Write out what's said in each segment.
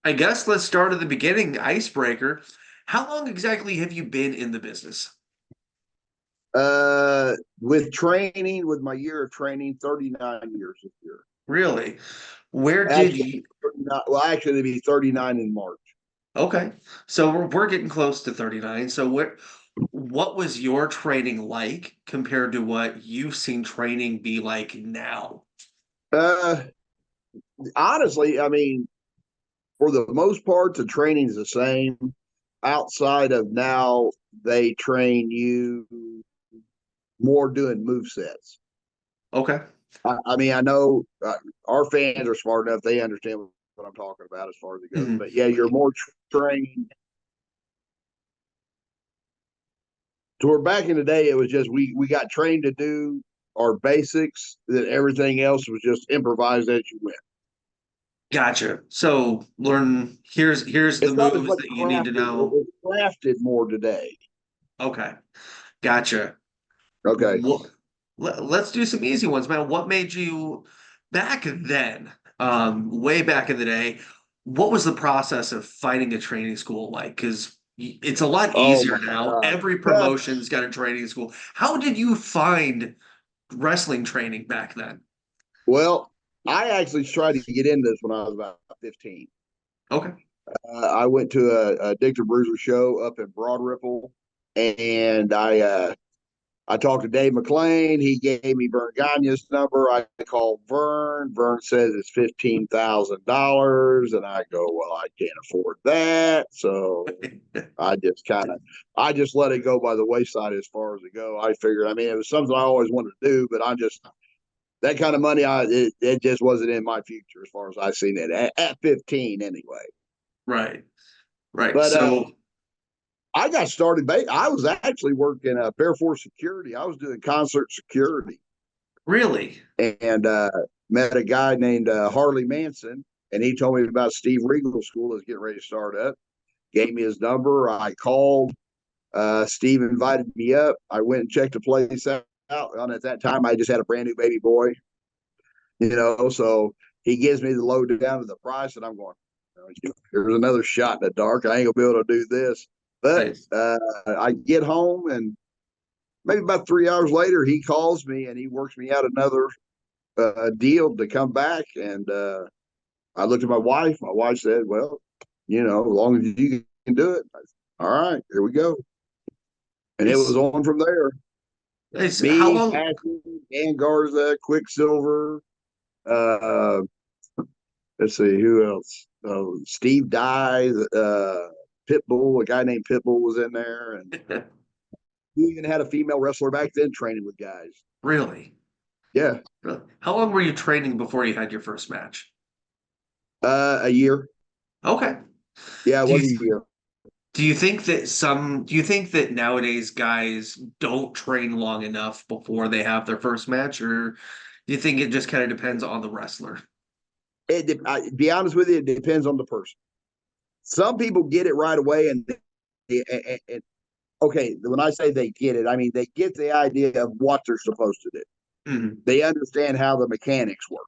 I guess let's start at the beginning, icebreaker. How long exactly have you been in the business? With training, with my year of training, 39 years this year. Really? Where did Actually, you? 39, well, actually, it'd be 39 in March. Okay, so we're getting close to 39. So what was your training like compared to what you've seen training be like now? Uh, Honestly, I mean, for the most part, the training's the same. Outside of now, they train you more doing move sets. Okay. I mean, I know our fans are smart enough; they understand what I'm talking about as far as it goes. Mhm. But yeah, you're more trained. To where back in the day, it was just we got trained to do our basics. That everything else was just improvised as you went. Gotcha. So learn here's the It's not as moves much that you need to crafted. know. It's crafted more today. Okay. Gotcha. Okay. What, let's do some easy ones, man. What made you back then, way back in the day, what was the process of finding a training school like? Because it's a lot Oh easier my now. God. Every promotion's got a training school. How did you find wrestling training back then? Well, I actually tried to get into this when I was about 15. Okay. I went to a Dick the Bruiser show up in Broad Ripple, and I talked to Dave McLean. He gave me Vern Gagne's number. I called Vern. Vern says it's $15,000, and I go, well, I can't afford that. So I just let it go by the wayside as far as it go. I figured, I mean, it was something I always wanted to do, but I just that kind of money, it just wasn't in my future as far as I seen it at 15 anyway. Right. Right. But So I got started. I was actually working Fair Force security. I was doing concert security, really, and met a guy named Harley Manson, and he told me about Steve Regal School that's getting ready to start up. Gave me his number. I called. Steve invited me up. I went and checked the place out. And at that time, I just had a brand new baby boy, so he gives me the low down to the price, and I'm going, here's another shot in the dark. I ain't gonna be able to do this. But nice. I get home, and maybe about 3 hours later, he calls me and he works me out another deal to come back. And I looked at my wife. My wife said, "Well, as long as you can do it, all right, here we go." And it was Nice. on from there. Nice. How Me, long? Cassie, Dan Garza, Quicksilver. Uh, let's see who else. Steve Dye, Pitbull. A guy named Pitbull was in there, and we even had a female wrestler back then training with guys. Really? Yeah, Really? How long were you training before you had your first match? a year. Okay. Yeah, it Do you was a year. do you think that nowadays guys don't train long enough before they have their first match, or do you think it just kind of depends on the wrestler? Be honest with you, it depends on the person. Some people get it right away, and okay, when I say they get it, I mean they get the idea of what they're supposed to do. Mhm. They understand how the mechanics work.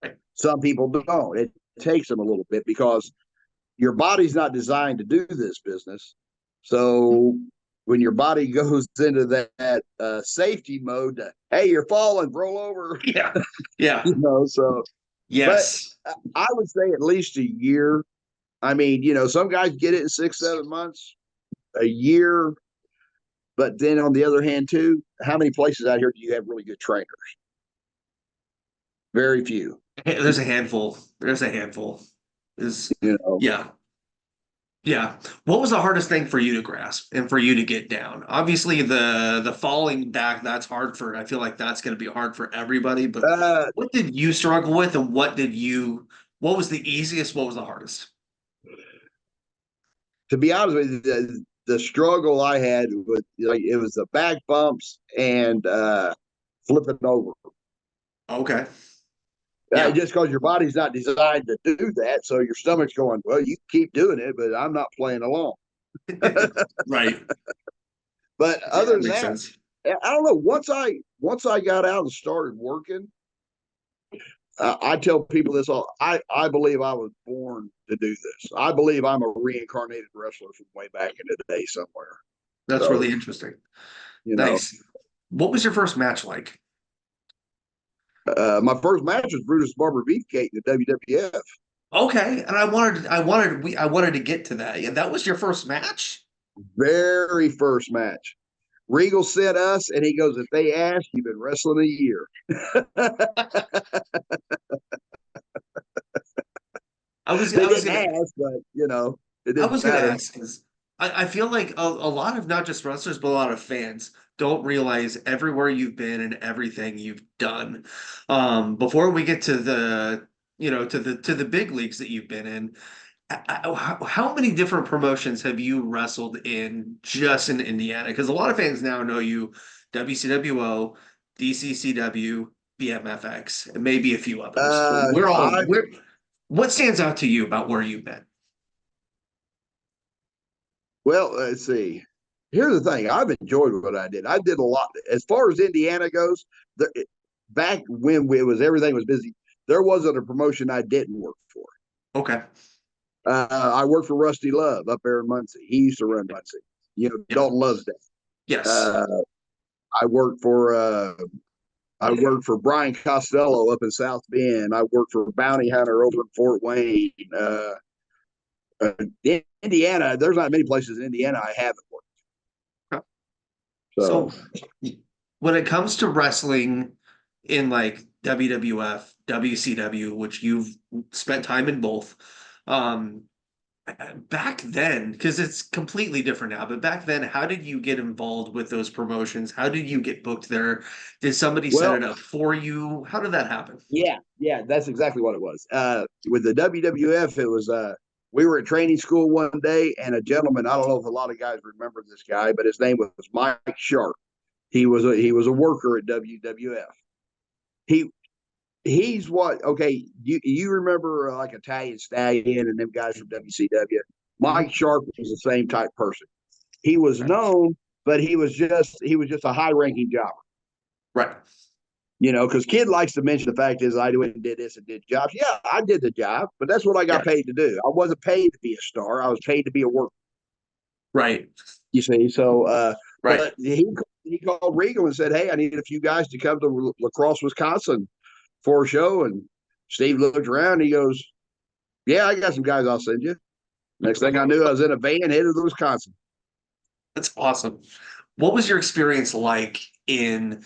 Right. Some people don't. It takes them a little bit because your body's not designed to do this business. So when your body goes into that safety mode, hey, you're falling, roll over, Yeah. Yeah. So, but Yes. I would say at least a year. I mean, some guys get it in 6, 7 months, a year. But then on the other hand, too, how many places out here do you have really good trainers? Very few. There's a handful. There's a handful. Is You know, yeah. Yeah. What was the hardest thing for you to grasp and for you to get down? Obviously, the falling back, that's hard for, I feel like that's going to be hard for everybody, but uh, what did you struggle with and what was the easiest? What was the hardest? to be honest with you, the struggle I had with like it was the back bumps and flipping over. Okay. Yeah. Just because your body's not designed to do that, so your stomach's going, well, you keep doing it, but I'm not playing along. Right. But Yeah, other that than makes that, sense. I don't know. Once I got out and started working, I tell people this all. I believe I was born to do this. I believe I'm a reincarnated wrestler from way back in the day somewhere. That's So really interesting. you know, Nice. What was your first match like? my first match was Brutus Barber Beefcake in the WWF. Okay, and I wanted to get to that. Yeah, that was your first match? Very first match. Regal sent us, and he goes, "If they ask, you've been wrestling a year." I They was didn't gonna ask, but it I didn't was gonna matter. ask because I feel like a lot of not just wrestlers but a lot of fans don't realize everywhere you've been and everything you've done. Before we get to the to the big leagues that you've been in, how many different promotions have you wrestled in just in Indiana? Because a lot of fans now know you WCWO, DCCW, BMFX, and maybe a few others. But I what stands out to you about where you've been? Well, let's see. Here's the thing. I've enjoyed what I did. I did a lot. As far as Indiana goes, there, back when it was everything was busy, there wasn't a promotion I didn't work for. Okay. I worked for Rusty Love up there in Muncie. He used to run Muncie. Yeah. Dalton loves that. Yes. Uh, I worked for Brian Costello up in South Bend. I worked for Bounty Hunter over in Fort Wayne. Uh, Indiana, there's not many places in Indiana I haven't worked. So So when it comes to wrestling in like WWF, WCW, which you've spent time in both, um, back then, because it's completely different now, but back then, how did you get involved with those promotions? How did you get booked there? Did somebody set well, it up for you? How did that happen? yeah, that's exactly what it was. With the WWF, it was we were at training school one day, and a gentleman. I don't know if a lot of guys remember this guy, but his name was Mike Sharp. He was a worker at WWF. He he's what? Okay, you remember like Italian Stallion and them guys from WCW? Mhm. Mike Sharp was the same type person. He was Okay. known, but he was just a high ranking jobber. Right. Because kid likes to mention the fact is I went and did this and did jobs. Yeah, I did the job, but that's what I got Yeah. paid to do. I wasn't paid to be a star. I was paid to be a worker. Right. You see, so Right. but he called Regal and said, "Hey, I need a few guys to come to La Crosse, Wisconsin for a show." And Steve looked around. And he goes, "Yeah, I got some guys. I'll send you." Next thing I knew, I was in a van headed to Wisconsin. That's awesome. What was your experience like in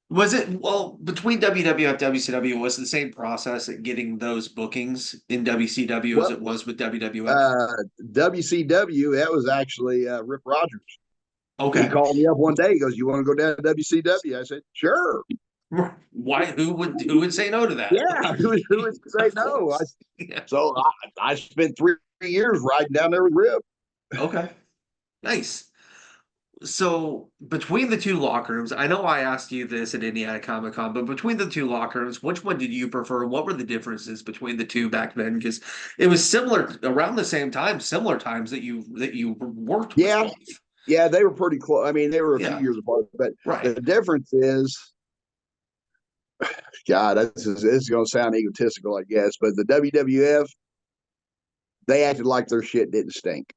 Was it well between WWF WCW? Was it the same process at getting those bookings in WCW as Well, it was with WWF? WCW, that was actually Rip Rogers. He Okay. called me up one day. He goes, "You want to go down to WCW?" I said, "Sure." Why? Who would say no to that? Yeah, who would say Of no? course. Yeah. So I spent 3 years riding down there with Rip. Okay. Nice. So between the two locker rooms, I know I asked you this at Indiana Comic Con, but between the two locker rooms, which one did you prefer? What were the differences between the two back then? Because it was similar around the same time, similar times that you worked with Yeah, both. yeah, they were pretty close. I mean, they were a few Yeah. years apart, but Right. the difference is, God, this is going to sound egotistical, I guess, but the WWF, they acted like their shit didn't stink.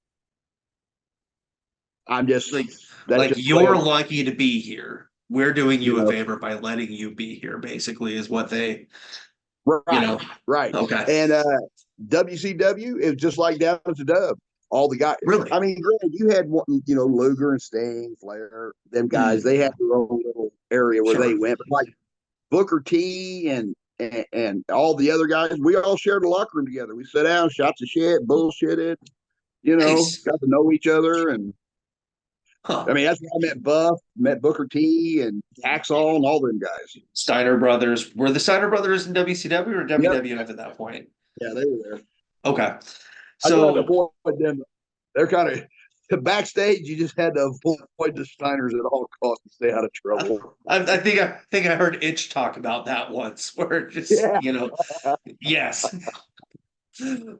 I'm just, Like that's like just the way you're lucky to be here. We're doing you you a know. favor by letting you be here, basically, is what they, you Right, know. right. Okay. And WCW, it was just like down at the Dub. All the guys. Really? I mean, granted, you had Luger and Sting, Flair, them guys. They Mm, had their own little area where they sure. went. But like Booker T and all the other guys, we all shared a locker room together. We sat down, shot the shit, bullshitted. Nice. Got to know each other. And I Huh. mean, that's where I met Buff, met Booker T, and Axel, and all them guys. Steiner Brothers. Were the Steiner Brothers in WCW or Yep. WWF at that point? Yeah, they were there. Okay. I tried to So avoid them. They're kind of backstage. You just had to avoid the Steiners at all costs to stay out of I, trouble. I think I heard Itch talk about that once, where it just, Yeah, yes.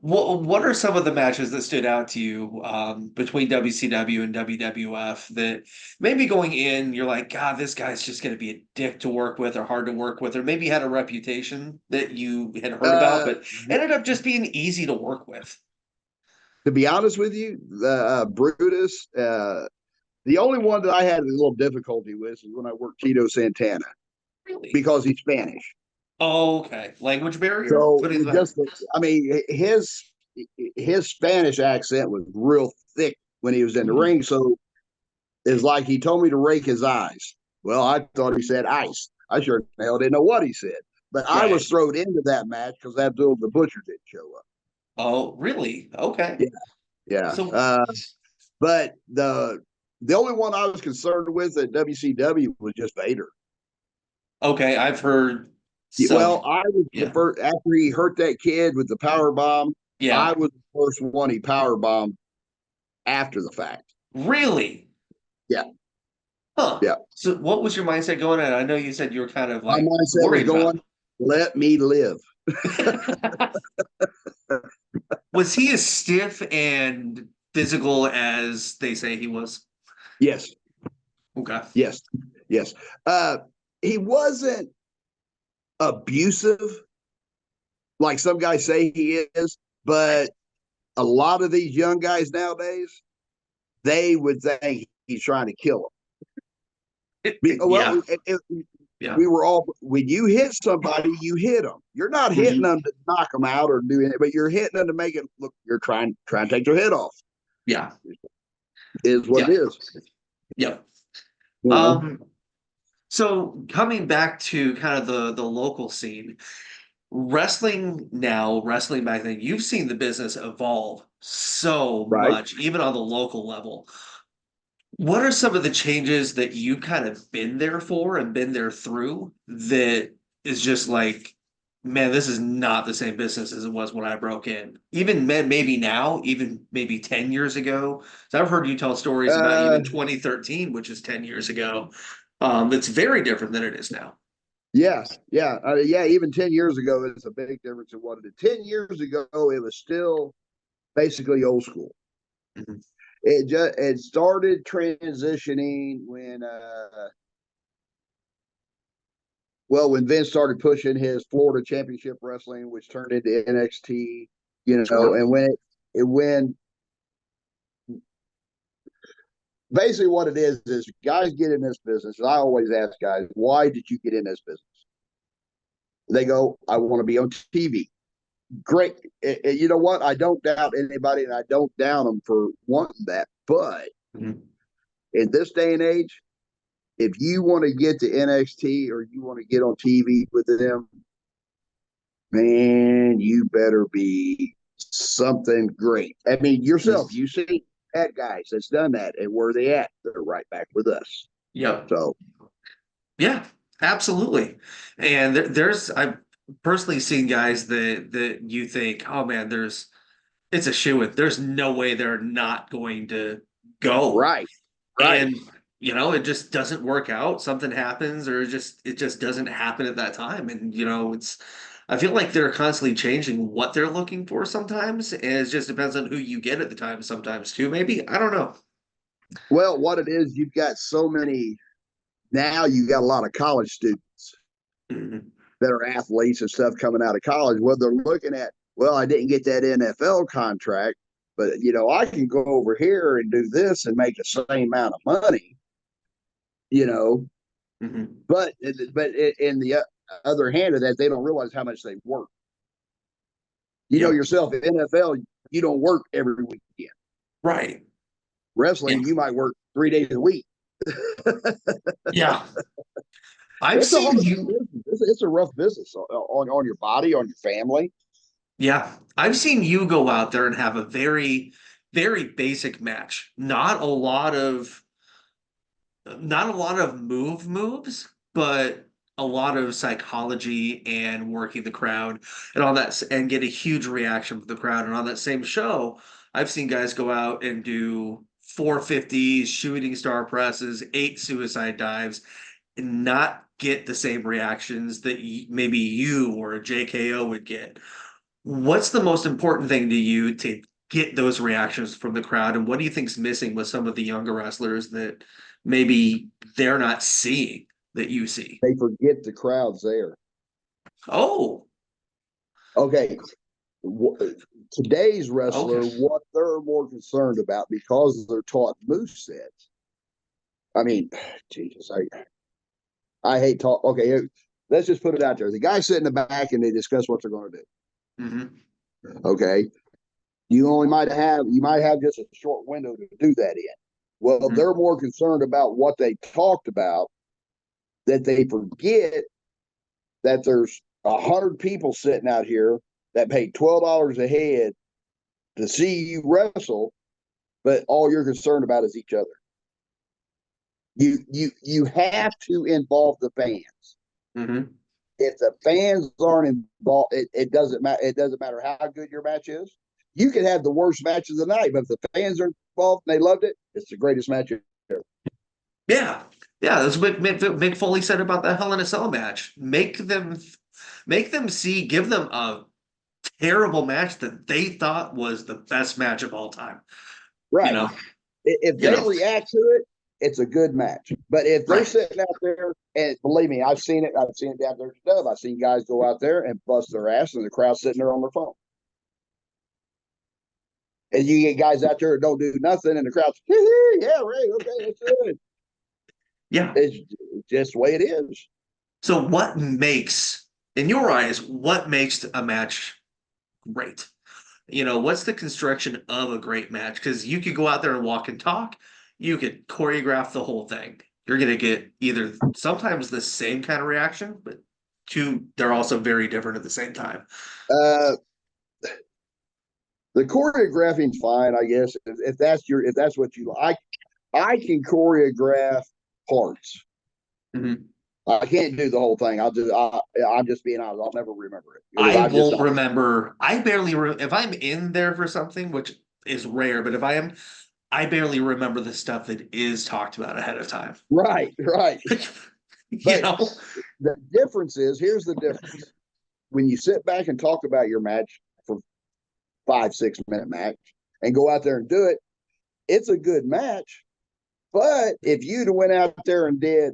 What are some of the matches that stood out to you between WCW and WWF that maybe going in, you're like, God, this guy's just going to be a dick to work with or hard to work with, or maybe had a reputation that you had heard about, Uh, but ended up just being easy to work with? to be honest with you, the Brutus, the only one that I had a little difficulty with is when I worked Tito Santana Really? because he's Spanish. Oh, okay. Language barrier? So What is that? just, I mean, his Spanish accent was real thick when he was in the Mhm. ring. So it's like he told me to rake his eyes. Well, I thought he said ice. I sure the hell didn't know what he said. But I Right. was thrown into that match because Abdul the Butcher didn't show up. Oh, really? Okay. Yeah, yeah. So, But the only one I was concerned with at WCW was just Vader. okay, I've heard Well, some. I was the Yeah. first after he hurt that kid with the power bomb. Yeah. I was the first one he power bombed after the fact. Really? Yeah, Huh. yeah. So what was your mindset going at? I know you said you were kind of My like mindset was worried about going, let me live. it. Was he as stiff and physical as they say he was? Yes, Okay. yes, yes. Uh, he wasn't abusive like some guys say he is, but a lot of these young guys nowadays, they would think he's trying to kill them. Well, Yeah. Yeah. we were all when you hit somebody, you hit them. You're not hitting Mhm. them to knock them out or do anything, but you're hitting them to make it look. You're trying to take their head off. Yeah. Is what Yeah. it is. Yeah. You know. Um, so coming back to kind of the local scene, wrestling now, wrestling back then, you've seen the business evolve so Right. much, even on the local level. What are some of the changes that you kind of been there for and been there through that is just like, man, this is not the same business as it was when I broke in. Even man, maybe now, even maybe 10 years ago. So I've heard you tell stories about Uh, even 2013, which is 10 years ago. It's very different than it is now. yeah, yeah, yeah. Even 10 years ago, it's a big difference in what it is. 10 years ago, it was still basically old school. Mhm. It started transitioning when when Vince started pushing his Florida Championship Wrestling, which turned into NXT, Sure. and when basically what it is guys get in this business. And I always ask guys, why did you get in this business? They go, I want to be on TV. Great. You know what? I don't doubt anybody, and I don't doubt them for wanting that. But Mhm. in this day and age, if you want to get to NXT or you want to get on TV with them, man, you better be something great. I mean, yourself, you see that guys that's done that, and where they at? They're right back with us. Yep. So, Yeah, absolutely. And I've personally seen guys that you think, oh man, it's a shoe in. There's no way they're not going to go. right, right. And it just doesn't work out. Something happens, or it just doesn't happen at that time. And I feel like they're constantly changing what they're looking for sometimes, and it just depends on who you get at the time sometimes too. Maybe. I don't know. Well, what it is, you've got so many now. You got a lot of college students Mhm. that are athletes and stuff coming out of college. Well, they're looking at, well, I didn't get that NFL contract, but I can go over here and do this and make the same amount of money. You know, Mhm. but in the other hand of that, they don't realize how much they work. You know Yep. yourself, in NFL, you don't work every weekend. Right. Yeah. Wrestling, you might work 3 days a week. Yeah. I've It's a seen hard you. business. It's a rough business on your body, on your family. Yeah, I've seen you go out there and have a very, very basic match. Not a lot of moves, but a lot of psychology and working the crowd and all that, and get a huge reaction from the crowd. And on that same show, I've seen guys go out and do 450s, shooting star presses, 8 suicide dives, and not get the same reactions that maybe you or a JKO would get. What's the most important thing to you to get those reactions from the crowd? And what do you think's missing with some of the younger wrestlers that maybe they're not seeing that you see? They forget the crowd's there. Oh, Okay, today's okay. wrestler, what they're more concerned about because they're taught moose sets. I mean, Jesus, I hate talk. Okay, let's just put it out there. The guys sit in the back and they discuss what they're going to do. Hmm. Okay, you might have just a short window to do that in. Well, Hmm. they're more concerned about what they talked about that they forget that there's 100 people sitting out here that pay $12 a head to see you wrestle, but all you're concerned about is each other. You have to involve the fans. Hmm. If the fans aren't involved, it doesn't matter. It doesn't matter how good your match is. You can have the worst match of the night, but if the fans are involved and they loved it, it's the greatest match ever. Yeah. Yeah, that's what Mick Foley said about the Hell in a Cell match. Make them see, give them a terrible match that they thought was the best match of all time. You Right. know, If you they know, react to it, it's a good match. But if they're right. sitting out there, and believe me, I've seen it. I've seen it down there at Dub. I've seen guys go out there and bust their ass, and the crowd's sitting there on their phone. And you get guys out there that don't do nothing, and the crowd's, yeah, right, okay, that's good. Yeah. It's just the way it is. So what makes, in your eyes, what makes a match great? What's the construction of a great match? Because you could go out there and walk and talk, you could choreograph the whole thing. You're gonna get either sometimes the same kind of reaction, but two, they're also very different at the same time. Uh, the choreographing's fine, I guess. If that's what you like, I can choreograph parts. Mhm. I can't do the whole thing. I'm just being honest. I'll never remember it because I I'm just won't not. remember. I barely if I'm in there for something, which is rare, but if I am, I barely remember the stuff that is talked about ahead of time. Right, right. You But know? the difference is here's the difference. When you sit back and talk about your match for 5, 6 minute match and go out there and do it, it's a good match. But if you'd went out there and did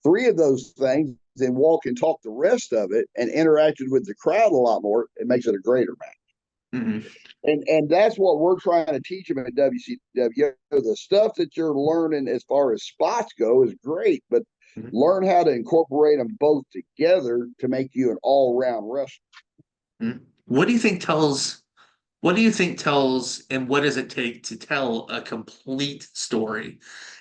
three of those things, then walk and talk the rest of it and interacted with the crowd a lot more, it makes it a greater match. Mhm. And that's what we're trying to teach them at WCW. The stuff that you're learning as far as spots go is great, but Mhm. learn how to incorporate them both together to make you an all-round wrestler. Mhm. What do you think tells and what does it take to tell a complete story?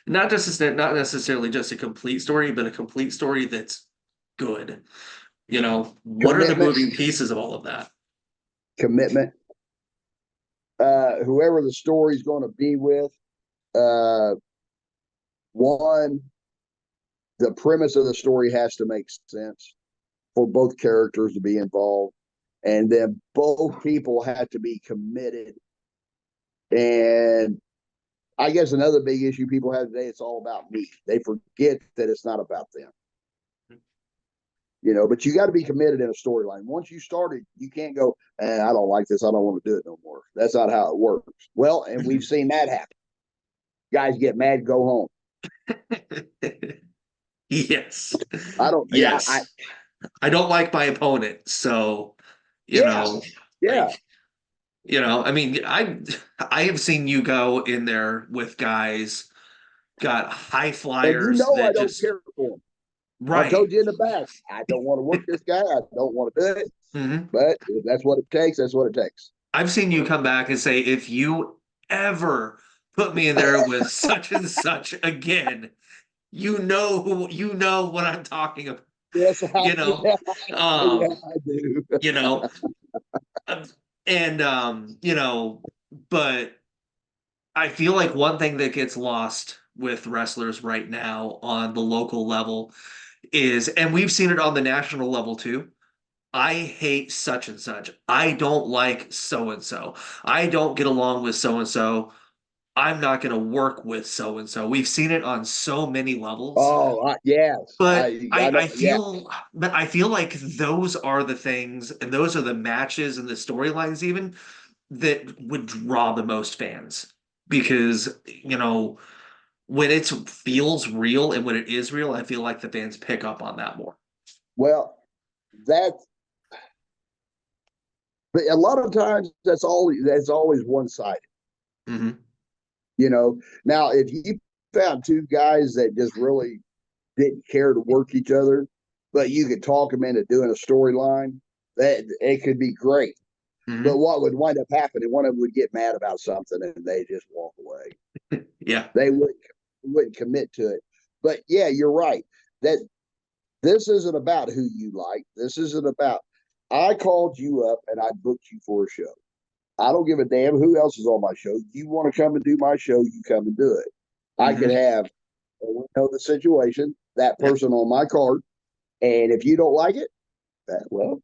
Not necessarily just a complete story, but a complete story that's good. What are the Commitment, moving pieces of all of that? commitment. Whoever the story's going to be with, uh, one, the premise of the story has to make sense for both characters to be involved, and then both people have to be committed. And I guess another big issue people have today, it's all about me. They forget that it's not about them. But you got to be committed in a storyline. Once you started, you can't go, I don't like this. I don't want to do it no more. That's not how it works. Well, and we've seen that happen. Guys get mad, go home. Yes. I don't, yeah, Yes. I don't like my opponent, so you yeah, know, yeah. like I mean, I have seen you go in there with guys got high And flyers I that don't just care for them. I right. told you in the back, I don't want to work this guy. I don't want to do it. Hmm. But if that's what it takes, that's what it takes. I've seen you come back and say, if you ever put me in there with such and such again, you know what I'm talking about. Yes, You know, yeah, yeah, um, I do. you know, um, and but I feel like one thing that gets lost with wrestlers right now on the local level is, and we've seen it on the national level too. I hate such and such. I don't like so and so. I don't get along with so and so. I'm not going to work with so and so. We've seen it on so many levels. Oh, yes. But I know. Yeah. I feel like those are the things, and those are the matches and the storylines even that would draw the most fans. Because, when it feels real and when it is real, I feel like the fans pick up on that more. Well, that, but a lot of times that's always one sided. Hmm. Now if you found two guys that just really didn't care to work each other, but you could talk them into doing a storyline, that it could be great. But Hmm. what would wind up happening? One of them would get mad about something and they just walk away. Yeah. They wouldn't commit to it. But yeah, you're right. That this isn't about who you like. This isn't about. I called you up and I booked you for a show. I don't give a damn who else is on my show. You want to come and do my show, you come and do it. I could Hmm. have, we know the situation, that Yep. person on my card, and if you don't like it, well,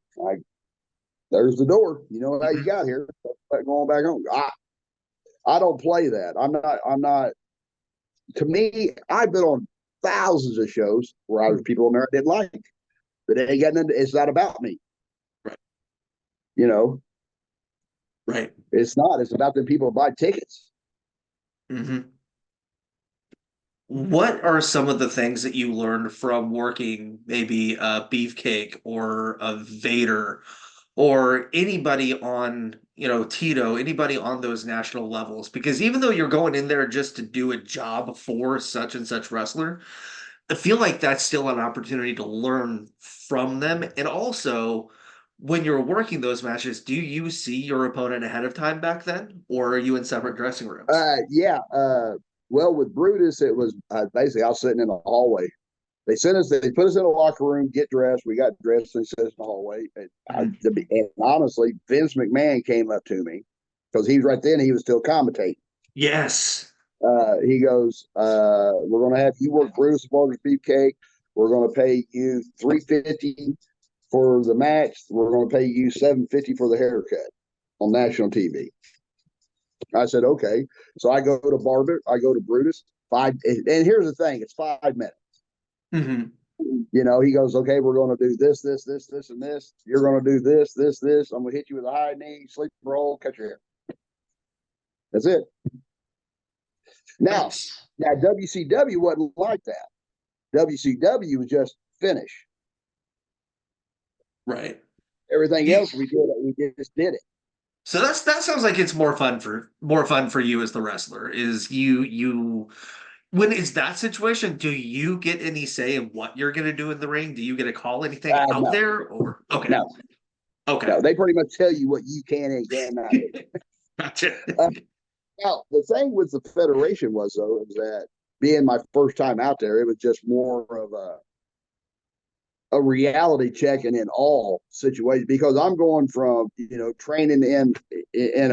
there's the door. You know how you Hmm. got here. Going back home. I don't play that. I'm not. To me, I've been on thousands of shows where I was people in there I didn't like, but it ain't got nothing. It's not about me. Right. You know, Right. it's not. It's about the people who buy tickets. Hmm. What are some of the things that you learned from working maybe a Beefcake or a Vader or anybody on, Tito, anybody on those national levels? Because even though you're going in there just to do a job for such and such wrestler, I feel like that's still an opportunity to learn from them. And also, when you're working those matches, do you see your opponent ahead of time back then, or are you in separate dressing rooms? Yeah. Well, with Brutus, it was basically I was sitting in the hallway. They put us in a locker room, get dressed. We got dressed and set us in the hallway. Mhm. And honestly, Vince McMahon came up to me because he was right then. He was still commentating. Yes. He goes, "We're going to have you work Brutus Brothers Beefcake. We're going to pay you $350 for the match. We're going to pay you $750 for the haircut on national TV." I said, "Okay." So I go to Barber. I go to Brutus. And here's the thing: it's 5 minutes. Hmm. He goes, "Okay, we're going to do this, this, this, this, and this. You're going to do this, this, this. I'm going to hit you with a high knee, sleeper roll, cut your hair. That's it." Now, Nice. now WCW wasn't like that. WCW was just finish. Right. Everything You, else we just did it. so that sounds like it's more fun for you as the wrestler. Is you when it's that situation, do you get any say in what you're gonna do in the ring? Do you get to call anything out No, there or okay. no, Okay. no. They pretty much tell you what you can and cannot do. Gotcha. Uh, Now, the thing with the Federation was, though, is that being my first time out there, it was just more of a reality check and in all situations because I'm going from training in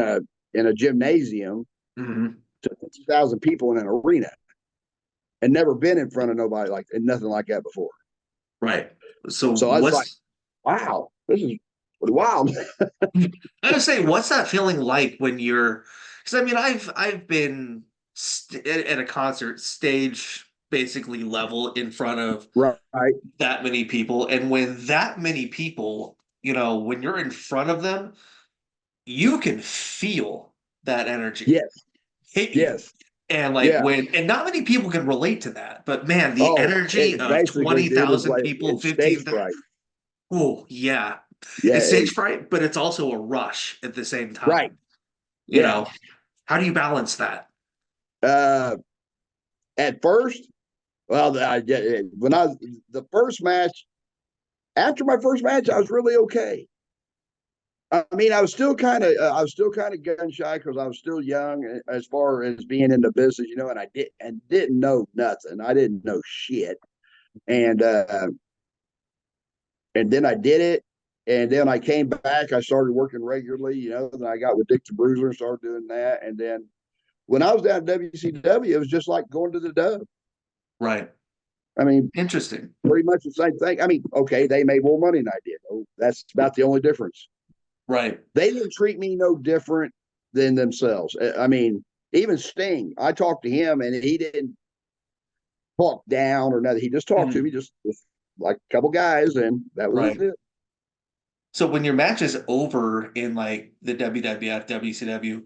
a gymnasium Hmm. to 50,000 people in an arena and never been in front of nobody like and nothing like that before. Right. So So I was like, what's wow, this is pretty wild. I would say, what's that feeling like when you're? Because I mean, I've been at a concert stage basically level in front of Right. that many people, and when that many people, when you're in front of them, you can feel that energy Yes. hit you. Yes. And like Yeah. and not many people can relate to that, but man, the Oh, energy it of basically, dude, is 20,000 like people, it's stage 15,000. fright. Oh, yeah. Yeah. It's stage fright, but it's also a rush at the same Right. time. You Yeah. know, how do you balance that? Uh, at first, well, when I the first match after my first match, I was really okay. I mean, I was still kind of gun shy because I was still young as far as being in the business, and didn't know nothing. I didn't know shit, and and then I did it, and then I came back. I started working regularly, Then I got with Dick the Bruiser and started doing that, and then when I was down at WCW, it was just like going to the dub. Right. I mean, Interesting. pretty much the same thing. I mean, okay, they made more money than I did. Oh, that's about the only difference. Right. They didn't treat me no different than themselves. I mean, even Sting, I talked to him and he didn't talk down or nothing. He just talked to me, just like a couple guys, and that was Right. it. So when your match is over in like the WWF, WCW,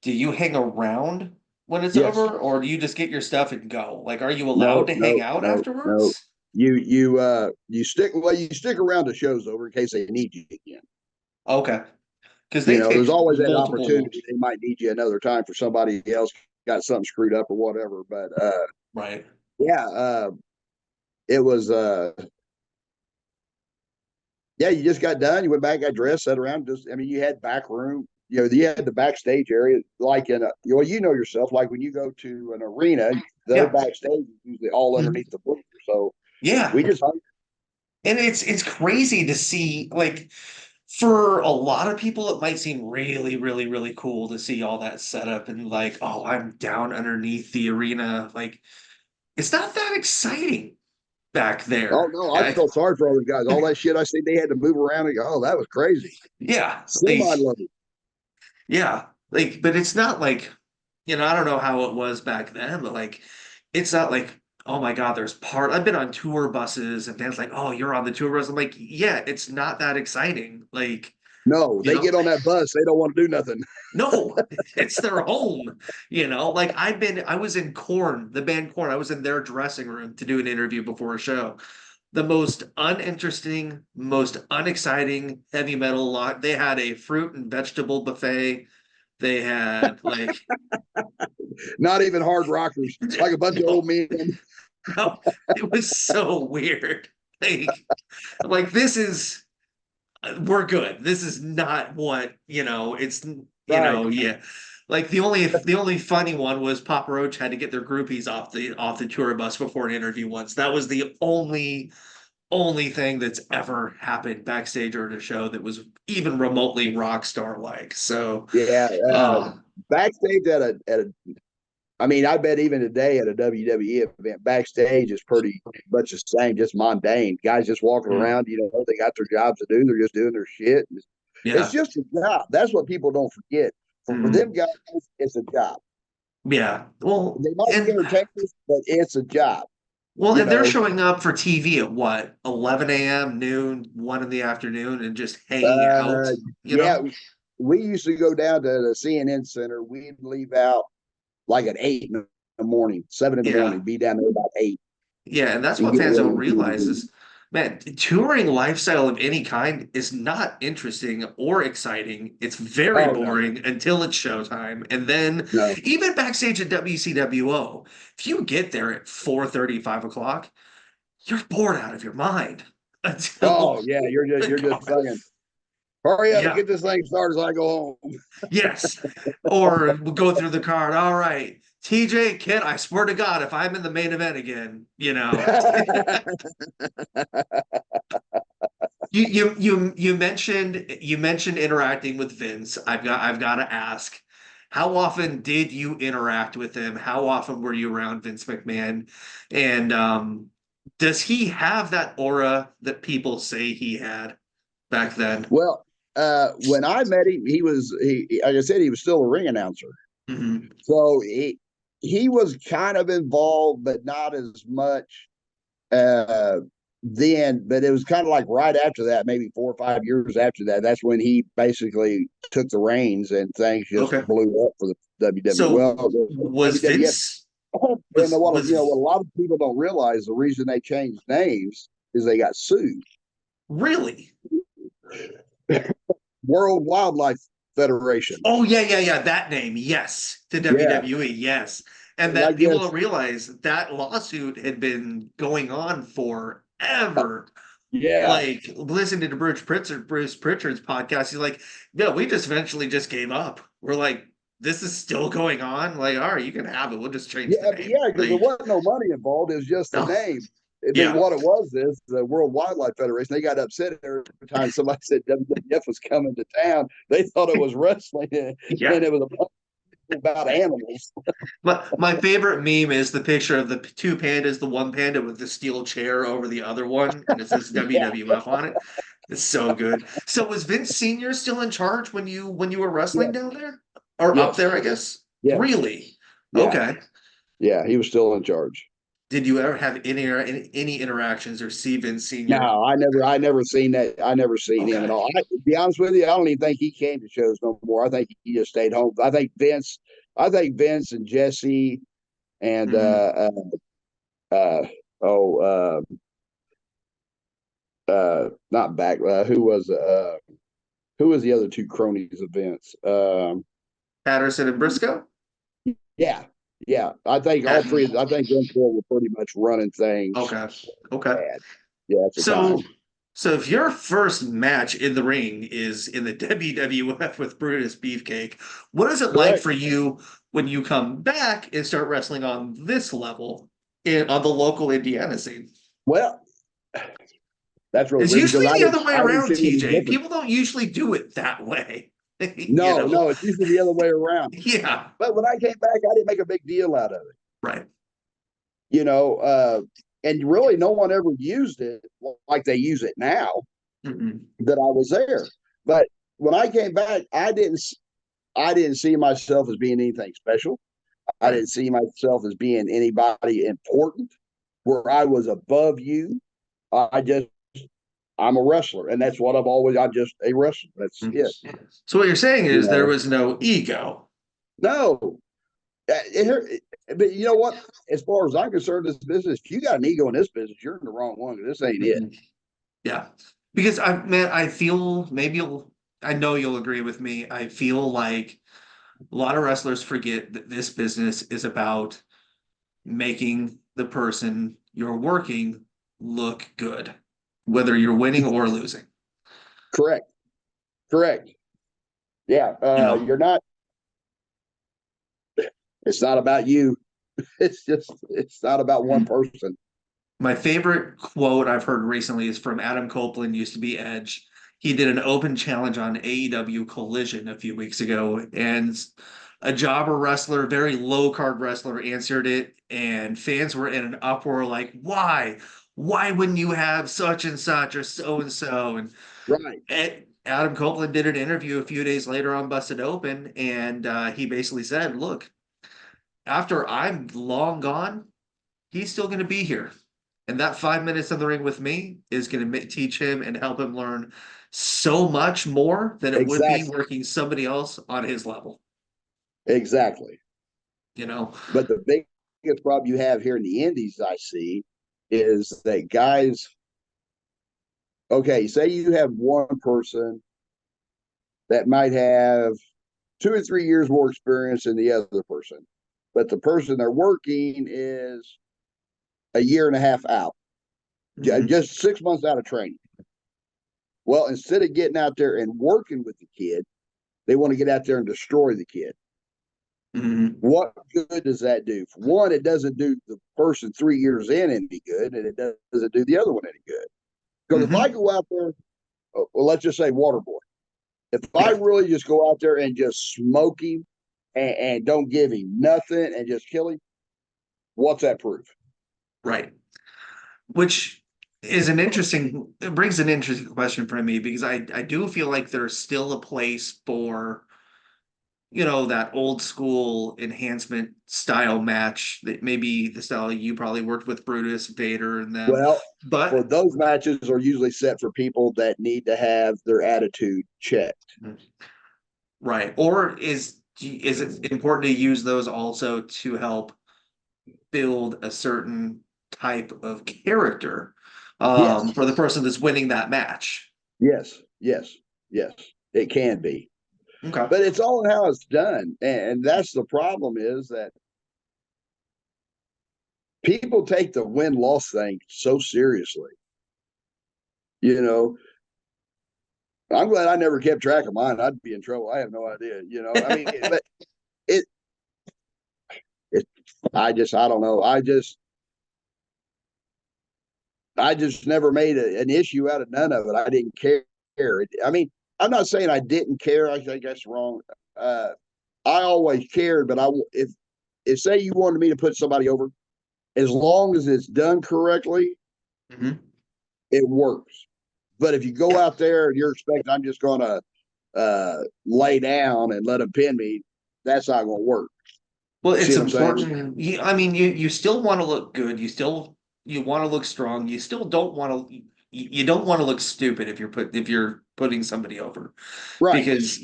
do you hang around when it's Yes. over, or do you just get your stuff and go? Like, are you allowed No, to hang no, out no, no. afterwards? You stick well, you stick around the shows over in case they need you again. Okay. Because they There's take always that multiple, opportunity. They might need you another time for somebody else got something screwed up or whatever. But right? yeah, it was yeah, you just got done. You went back, got dressed, sat around. Just, I mean, you had back room. You had the backstage area, like in a, you know yourself, like when you go to an arena, their Yeah. backstage is usually all Mhm. underneath the bleachers. So Yeah. we just hung. And it's crazy to see, like, for a lot of people, it might seem really, really, really cool to see all that setup and like, oh, I'm down underneath the arena. Like, it's not that exciting back Oh there. no, I felt sorry for all those guys. All that shit I seen they had to move around and go, oh, that was crazy. Yeah, Semi level. yeah, like, but it's not like, I don't know how it was back then, but like, it's not like, oh my God, I've been on tour buses and fans like, oh, you're on the tour bus. I'm like, yeah, it's not that exciting. Like, No, you they know, get on that bus, they don't want to do nothing. no, it's their home, like I was in Korn, the band Korn. I was in their dressing room to do an interview before a show. The most uninteresting, most unexciting heavy metal lot. They had a fruit and vegetable buffet. They had like, Not even hard rockers, like a bunch of old no, men. no, it was so weird. Like, this is, we're good. This is not what, Right. yeah. Like the only funny one was Papa Roach had to get their groupies off the tour bus before an interview once. That was the only thing that's ever happened backstage or at a show that was even remotely rock star like. So, Yeah. uh, Backstage I mean, I bet even today at a WWE event, backstage is pretty much the same, just mundane. Guys just walking mm, around, they got their jobs to do. They're just doing their shit. It's yeah, just a job. That's what people don't forget. For them mm, guys, it's a job. yeah. Well, They might be and entertainers, but it's a job, well, you and they're know. showing up for TV at what, 11 a.m., noon, 1 in the afternoon, and just hanging out, Uh, you yeah, know? we used to go down to the CNN Center. We'd leave out like at 8 in the morning, 7 in the Yeah. morning, be down there about 8 Yeah, and that's and what get fans don't ready. realize is, man, touring lifestyle of any kind is not interesting or exciting. It's very Oh, no, boring until it's showtime. And then no. even backstage at WCWO, if you get there at 4:30, 5 o'clock, you're bored out of your mind Oh, until yeah, you're just saying, hurry up and yeah, get this thing started so I go home. yes. Or we'll go through the card. All right. TJ, Kit, I swear to God, if I'm in the main event again, you mentioned interacting with Vince. I've got to ask, how often did you interact with him? How often were you around Vince McMahon? And does he have that aura that people say he had back then? Well, when I met him, like I said, he was still a ring announcer. Hmm. So he was kind of involved, but not as much uh, then. But it was kind of like right after that, maybe 4 or 5 years after that. That's when he basically took the reins and things just Okay. blew up for the WWE. So Well, the was WWF. Vince And was what was a lot of people don't realize, the reason they changed names is they got sued. really? World Wildlife Federation. Oh yeah, yeah, yeah. That name, yes. To Yeah, WWE, yes. And and I that people don't guess realize that lawsuit had been going on forever. yeah, Like listening to Bruce Pritchard's podcast, he's like, "No, we just eventually just gave up. We're like, this is still going on. Like, all right, you can have it. We'll just change the name." yeah, because there Like, wasn't no money involved. It was just the oh, name. But yeah, what it was is the World Wildlife Federation. They got upset every time somebody said WWF was coming to town. They thought it was wrestling, and yeah. it was about animals. My favorite meme is the picture of the two pandas, the one panda with the steel chair over the other one, and it says Yeah, WWF on it. It's so good. So was Vince Sr. still in charge when you were wrestling yes, down there? Or up yes. there, I guess? Yeah, Really? yeah, Okay. yeah. He was still in charge. Did you ever have any interactions or see Vince Senior? No, I never seen that. I never seen him at Okay. all. To be honest with you, I don't even think he came to shows no more. I think he just stayed home. I think Vince and Jesse and Hmm. uh, oh, not back. Who was the other two cronies of Vince? Patterson and Briscoe? Yeah, yeah. I think all Patton. three. I think them four were pretty much running things Okay. Okay. bad. Yeah, at the So, time. so if your first match in the ring is in the WWF with Brutus Beefcake, what is it like Correct. for you when you come back and start wrestling on this level on the local Indiana scene? Well, that's really It's weird because usually I the didn't other way I didn't around, see any TJ. difference. People don't usually do it that way. You No, know? no, it's usually the other way around. Yeah. But when I came back, I didn't make a big deal out of it. Right. You know, and really no one ever used it like they use it now Mm-mm. that I was there. But when I came back, I didn't see myself as being anything special. I Right. didn't see myself as being anybody important where I was above you. I just I'm a wrestler, and that's what I'm just a wrestler. That's Mhm. it. So what you're saying You is there know, was no ego. no, but you know what? As far as I'm concerned, this business, if you got an ego in this business, you're in the wrong one. This ain't it. Mhm. Yeah. Because I feel I know you'll agree with me. I feel like a lot of wrestlers forget that this business is about making the person you're working look good, whether you're winning or losing. Correct. Correct. Yeah. You know, You're not. It's not about you. It's not about one Mhm. person. My favorite quote I've heard recently is from Adam Copeland, used to be Edge. He did an open challenge on AEW Collision a few weeks ago, and a jobber wrestler, very low card wrestler, answered it, and fans were in an uproar like, "Why? Why wouldn't you have such and such or so and so?" Right. And Adam Copeland did an interview a few days later on Busted Open, and he basically said, "Look, after I'm long gone, he's still going to be here. And that 5 minutes in the ring with me is going to teach him and help him learn so much more than it would be Exactly. working somebody else on his level, Exactly. you know? But the biggest problem you have here in the Indies, I see, is that guys. Okay, say you have one person that might have 2 or 3 years more experience than the other person, but the person they're working is a year and a half out, Mhm. just 6 months out of training. Well, instead of getting out there and working with the kid, they want to get out there and destroy the kid. Mhm. What good does that do? For one, it doesn't do the person 3 years in any good, and it doesn't do the other one any good. Because if I Mhm. go out there, well, let's just say Waterboy, if I Yeah, really just go out there and just smoke him and don't give him nothing and just kill him, what's that proof? right. Which is it brings an interesting question for me because I do feel like there's still a place for that old school enhancement style match that maybe the style you probably worked with Brutus, Vader, and them. Well, for But those matches are usually set for people that need to have their attitude checked. right, or is it important to use those also to help build a certain type of character Yes, for the person that's winning that match? yes, yes, yes. It can be, Okay. but it's all in how it's done, and that's the problem is that people take the win loss thing so seriously. You know, I'm glad I never kept track of mine. I'd be in trouble. I have no idea. I mean, but it, it, I don't know. I just never made an issue out of none of it. I didn't care. I mean, I'm not saying I didn't care. I think that's wrong. Uh, I always cared, but if say you wanted me to put somebody over, as long as it's done correctly, Mhm. it works. But if you go Yeah. out there and you're expecting I'm just going to lay down and let them pin me, that's not going to work. Well, See it's what I'm saying? important. I mean, you still want to look good. You want to look strong. You still don't want to. You don't want to look stupid if you're putting somebody over, Right. because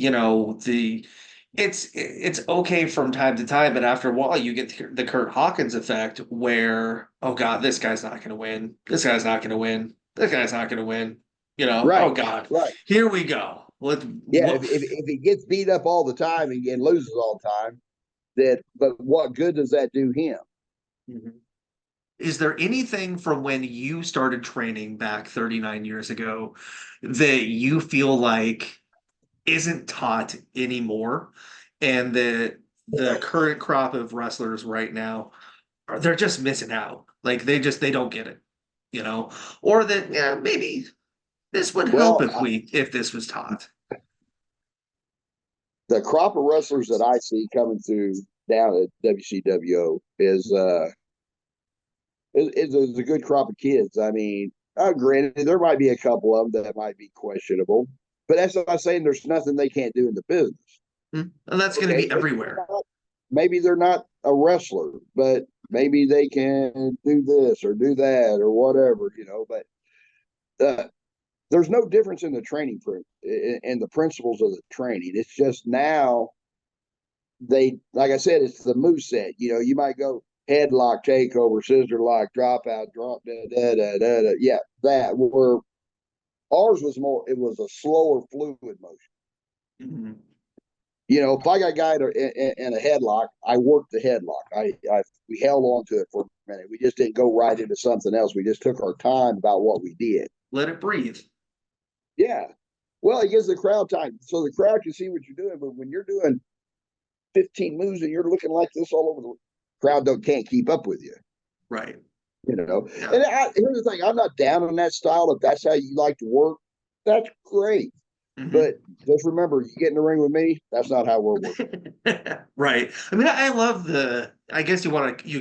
it's okay from time to time, but after a while you get the Kurt Hawkins effect where, oh God, this guy's not going to win. This guy's not going to win. This guy's not going to win. Oh Right. God, Right. here we go. Yeah. If he gets beat up all the time and loses all the time, but what good does that do him? Mhm. Is there anything from when you started training back 39 years ago that you feel like isn't taught anymore, and that the current crop of wrestlers right now they're just missing out? Like they don't get it, you know? Or that, yeah, maybe this would help Well, if this was taught. the crop of wrestlers that I see coming through down at WCWO is a good crop of kids. I mean, granted, there might be a couple of them that might be questionable, but that's not saying there's nothing they can't do in the business. And that's going to Okay, be everywhere. maybe they're not a wrestler, but maybe they can do this or do that or whatever, But there's no difference in the training and the principles of the training. It's just now like I said, it's the move set. You might go headlock, takeover, scissor lock, drop out, drop, da, da, da, da, da. Yeah, that. Where ours was more, it was a slower, fluid motion. Mhm. If I got a guy in a headlock, I worked the headlock. We held on to it for a minute. We just didn't go right into something else. We just took our time about what we did. Let it breathe. Yeah. Well, it gives the crowd time, so the crowd can see what you're doing. But when you're doing 15 moves and you're looking like this all over the crowd, can't keep up with you. Right. Yeah. And here's the thing: I'm not down on that style. If that's how you like to work, that's great. Mhm. But just remember, you get in the ring with me. That's not how we're working. Right. I mean, I love I guess you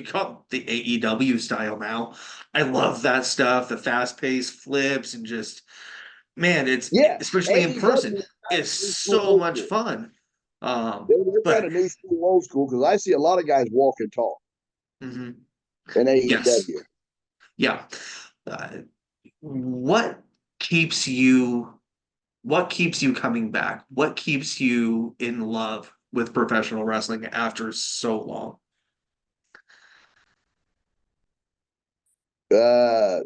call it the AEW style now. I love that stuff, the fast-paced flips and just, man, Yeah, especially in person, AEW it's new school, so old much school. fun. They're kind But of new school, old school because I see a lot of guys walk and talk mhm. in Yes. AEW. Yeah. Uh, what keeps you what keeps you coming back? What keeps you in love with professional wrestling after so long? Uh,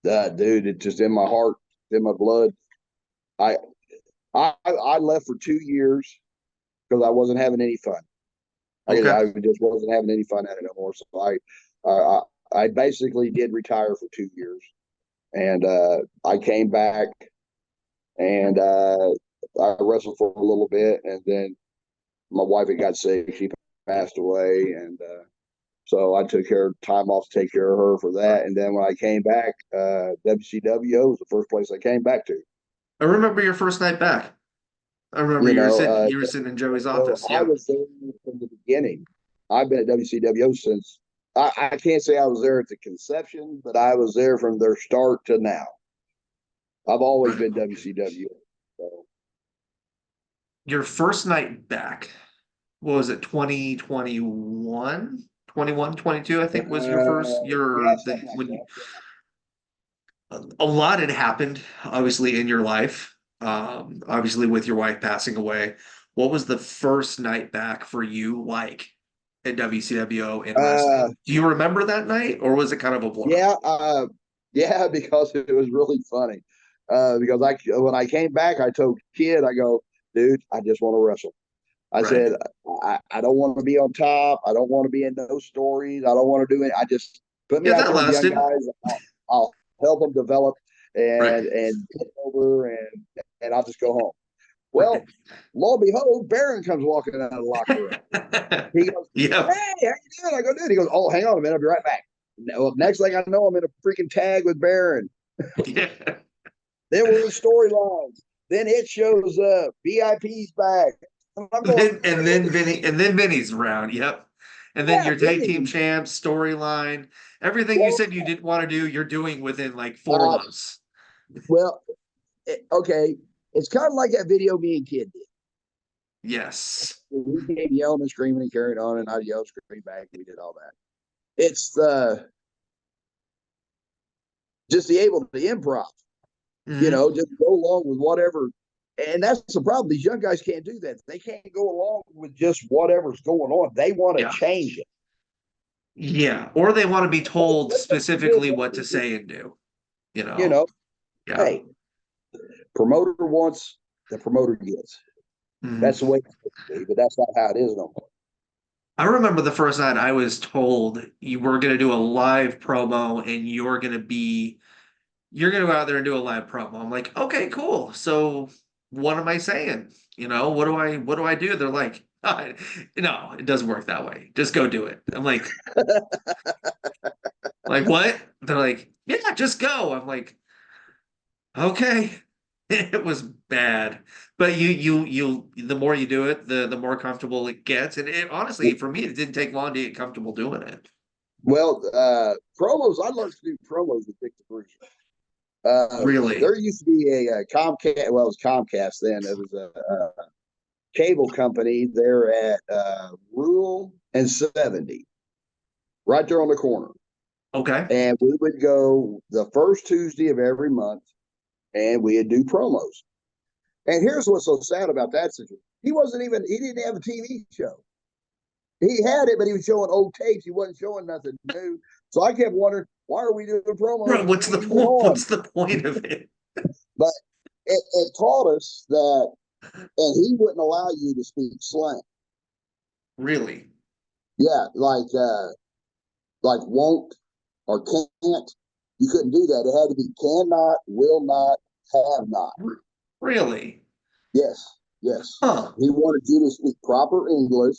Dude, it's just in my heart, in my blood. I I left for 2 years because I wasn't having any fun. Okay. I just wasn't having any fun at it no more. So I I basically did retire for 2 years, and I came back and I wrestled for a little bit, and then my wife had got sick. She passed away, and so I took time off to take care of her for that. And then when I came back, WCWO was the first place I came back to. I remember your first night back. I remember You know, you were sitting in Joey's so office. I Yeah. was there from the beginning. I've been at WCWO since I can't say I was there at the conception, but I was there from their start to now. I've always Right. been WCW. So Your first night back, what was it, 2021? 21, 22, I think was your first yeah, your the something like when that. a lot had happened, obviously, in your life. Obviously with your wife passing away. What was the first night back for you like at WCWO in Uh, wrestling? Do you remember that night, or was it kind of a blur? yeah, yeah, because it was really funny. Because when I came back, I told Kid, I go, dude, I just want to wrestle. I Right. said, I don't want to be on top. I don't want to be in those stories. I don't want to do it. I just put me Yeah, out that there with young lasted. guys. I'll help them develop Right. and get over and I'll just go home. Right. Well, lo and behold, Baron comes walking out of the locker room. He goes, Yep. "Hey, how you doing?" I go, "Dude." He goes, "Oh, hang on a minute. I'll be right back." Well, next thing I know, I'm in a freaking tag with Baron. Yeah. Then we're in storylines. Then it shows up. VIP's back. And I'm going, And then Vinny's around. Yep. And then yeah, your tag team Vinny. champs, storyline, everything you Well, said you didn't want to do, you're doing within like 4 months. well, okay. It's kind of like that video me and Kid did. Yes. He came yelling and screaming and carried on, and I yelled, screamed back, and we did all that. It's the just the able to improv, Mhm. just go along with whatever. And that's the problem. These young guys can't do that. They can't go along with just whatever's going on. They want to Yeah. change it. Yeah. Or they want to be told What makes you specifically what to say and do, you You know? know, Yeah. hey, promoter wants, the promoter gets. Mhm. That's the way it's supposed to be, but that's not how it is no more. I remember the first night I was told you were going to do a live promo and you're going to go out there and do a live promo. I'm like, okay, cool. So what am I saying? What do I do? They're like, no, it doesn't work that way. Just go do it. I'm like what? They're like, yeah, just go. I'm like, okay. It was bad. But the more you do it, the more comfortable it gets. And it honestly, for me, it didn't take long to get comfortable doing it. Well, promos, I learned to do promos with Dick the Bruiser. Really. There used to be a Comcast, well, it was Comcast then. It was a cable company there at Rural and 70, right there on the corner. Okay. And we would go the first Tuesday of every month, and we'd do promos. And here's what's so sad about that situation. He didn't have a TV show. He had it, but he was showing old tapes. He wasn't showing nothing new. So I kept wondering, why are we doing promos Right, if what's he the ain't even point? on? What's the point of it? But it taught us that, and he wouldn't allow you to speak slang. Really? Yeah, like won't or can't. You couldn't do that. It had to be cannot, will not, have not. Really? Yes, yes. Huh. He wanted you to speak proper English,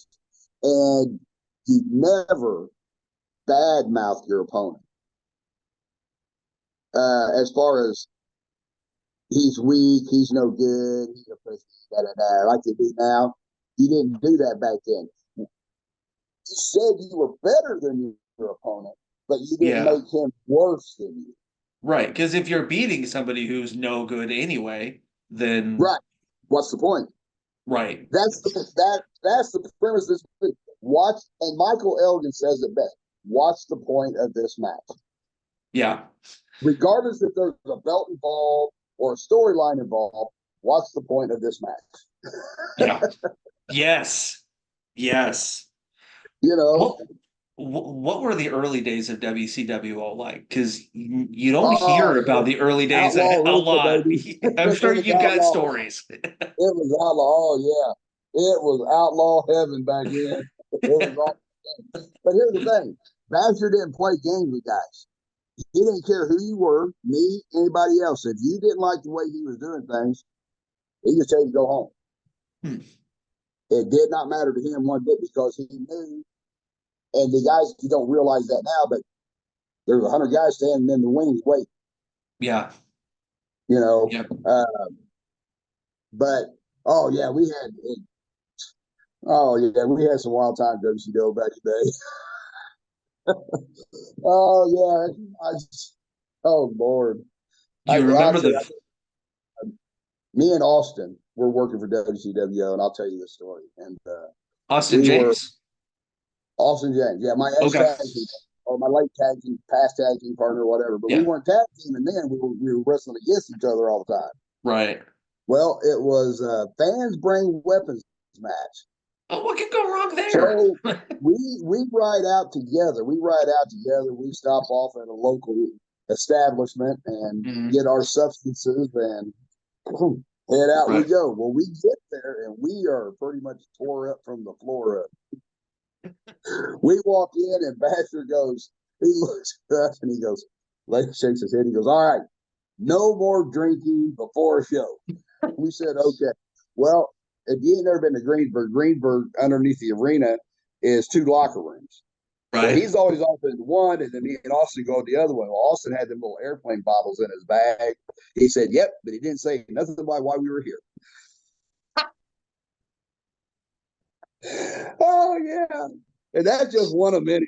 and you never badmouth your opponent. As far as he's weak, he's no good, he's a pussy, da da da, like you do now. You didn't do that back then. You said you were better than your opponent, but you didn't Yeah. make him worse than you. Right. Because if you're beating somebody who's no good anyway, then Right. What's the point? right. That's the premise of this movie. Watch, and Michael Elgin says it best. What's the point of this match? Yeah. Regardless if there's a belt involved or a storyline involved, what's the point of this match? Yeah. Yes. Yes. You know, What what were the early days of WCWO like? Because you don't oh, hear about the early days outlaw a wrestling, lot. baby. I'm It sure was you've got outlaw. stories. It was outlaw. Oh, yeah. It was outlaw heaven back then. It was all. But here's the thing: Badger didn't play games with guys. He didn't care who you were, me, anybody else. If you didn't like the way he was doing things, he just told you to go home. Hmm. It did not matter to him one bit because he knew. And the guys, you don't realize that now, but there's 100 guys standing in the wings waiting. Yeah. You know, Yeah. but oh yeah, we had some wild times WCW back in the day. Oh yeah, oh Lord, Do you I'll remember tell you, the me and Austin were working for WCWO, and I'll tell you the story. And Austin we were James? Austin James, yeah, my ex Okay. tag team or my late tag team, past tag team partner, whatever. But we Yeah. weren't tag teaming then. We were wrestling against each other all the time. Right. Well, it was fans bring weapons match. Oh, what could go wrong there? So we ride out together. We ride out together. We stop off at a local establishment and Mhm. get our substances and head out we Right. go. Well, we get there and we are pretty much tore up from the floor up. We walk in and Basher goes, he looks at us and he goes, like shakes his head. He goes, all right, no more drinking before a show. We said, okay. Well, if you ain't never been to Greenberg underneath the arena is 2 locker rooms. Well, Right. he's always off in one, and then me and Austin go the other way. Well, Austin had them little airplane bottles in his bag. He said, yep, but he didn't say nothing about why we were here. Oh, yeah. And that's just one of many.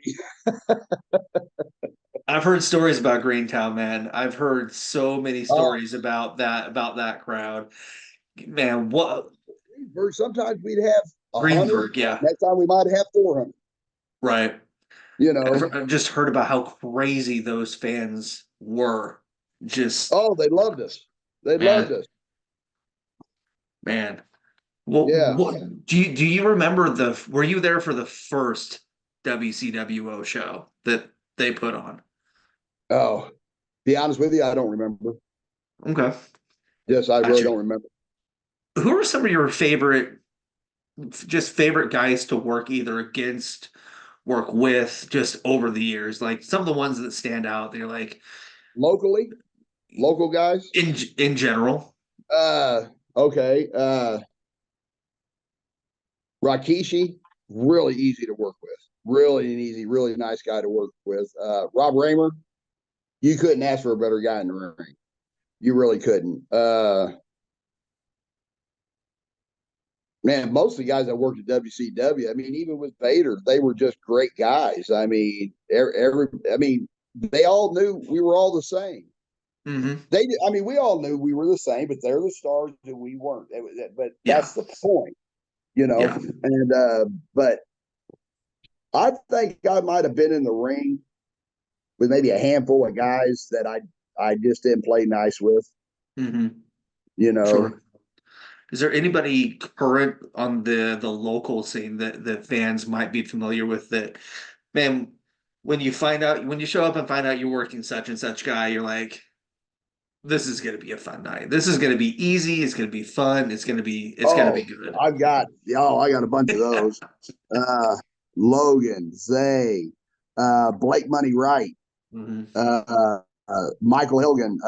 I've heard stories about Greentown, man. I've heard so many Oh, stories about that crowd. Man, what? Greensburg, sometimes we'd have 100. Greensburg, yeah, Next time we might have 400. right. You know, I've just heard about how crazy those fans were. Just oh, they loved us. They loved man, us. man. Well, Yeah. what do you remember were you there for the first WCWO show that they put on? Oh, be honest with you, I don't remember. Okay. Yes, I really Gotcha. don't remember. Who are some of your favorite guys to work either against, work with, just over the years? Like some of the ones that stand out, they're like Locally, local guys. in general. Uh, okay. Rakishi, really easy to work with. Really an easy, really nice guy to work with. Rob Raymer, you couldn't ask for a better guy in the ring. You really couldn't. Man, most of the guys that worked at WCW, I mean, even with Vader, they were just great guys. I mean, they all knew we were all the same. Hmm. I mean, we all knew we were the same, but they're the stars and we weren't. But Yeah. that's the point, you know. Yeah. And but I think I might have been in the ring with maybe a handful of guys that I just didn't play nice with, Hmm. you know. Sure. Is there anybody current on the local scene that fans might be familiar with that, man, when you show up and find out you're working such and such guy, you're like, this is gonna be a fun night. This is gonna be easy, it's gonna be fun, it's gonna be Oh, good. I got a bunch of those. Uh, Logan, Zay, Blake Money Wright, Hmm. Michael Elgin,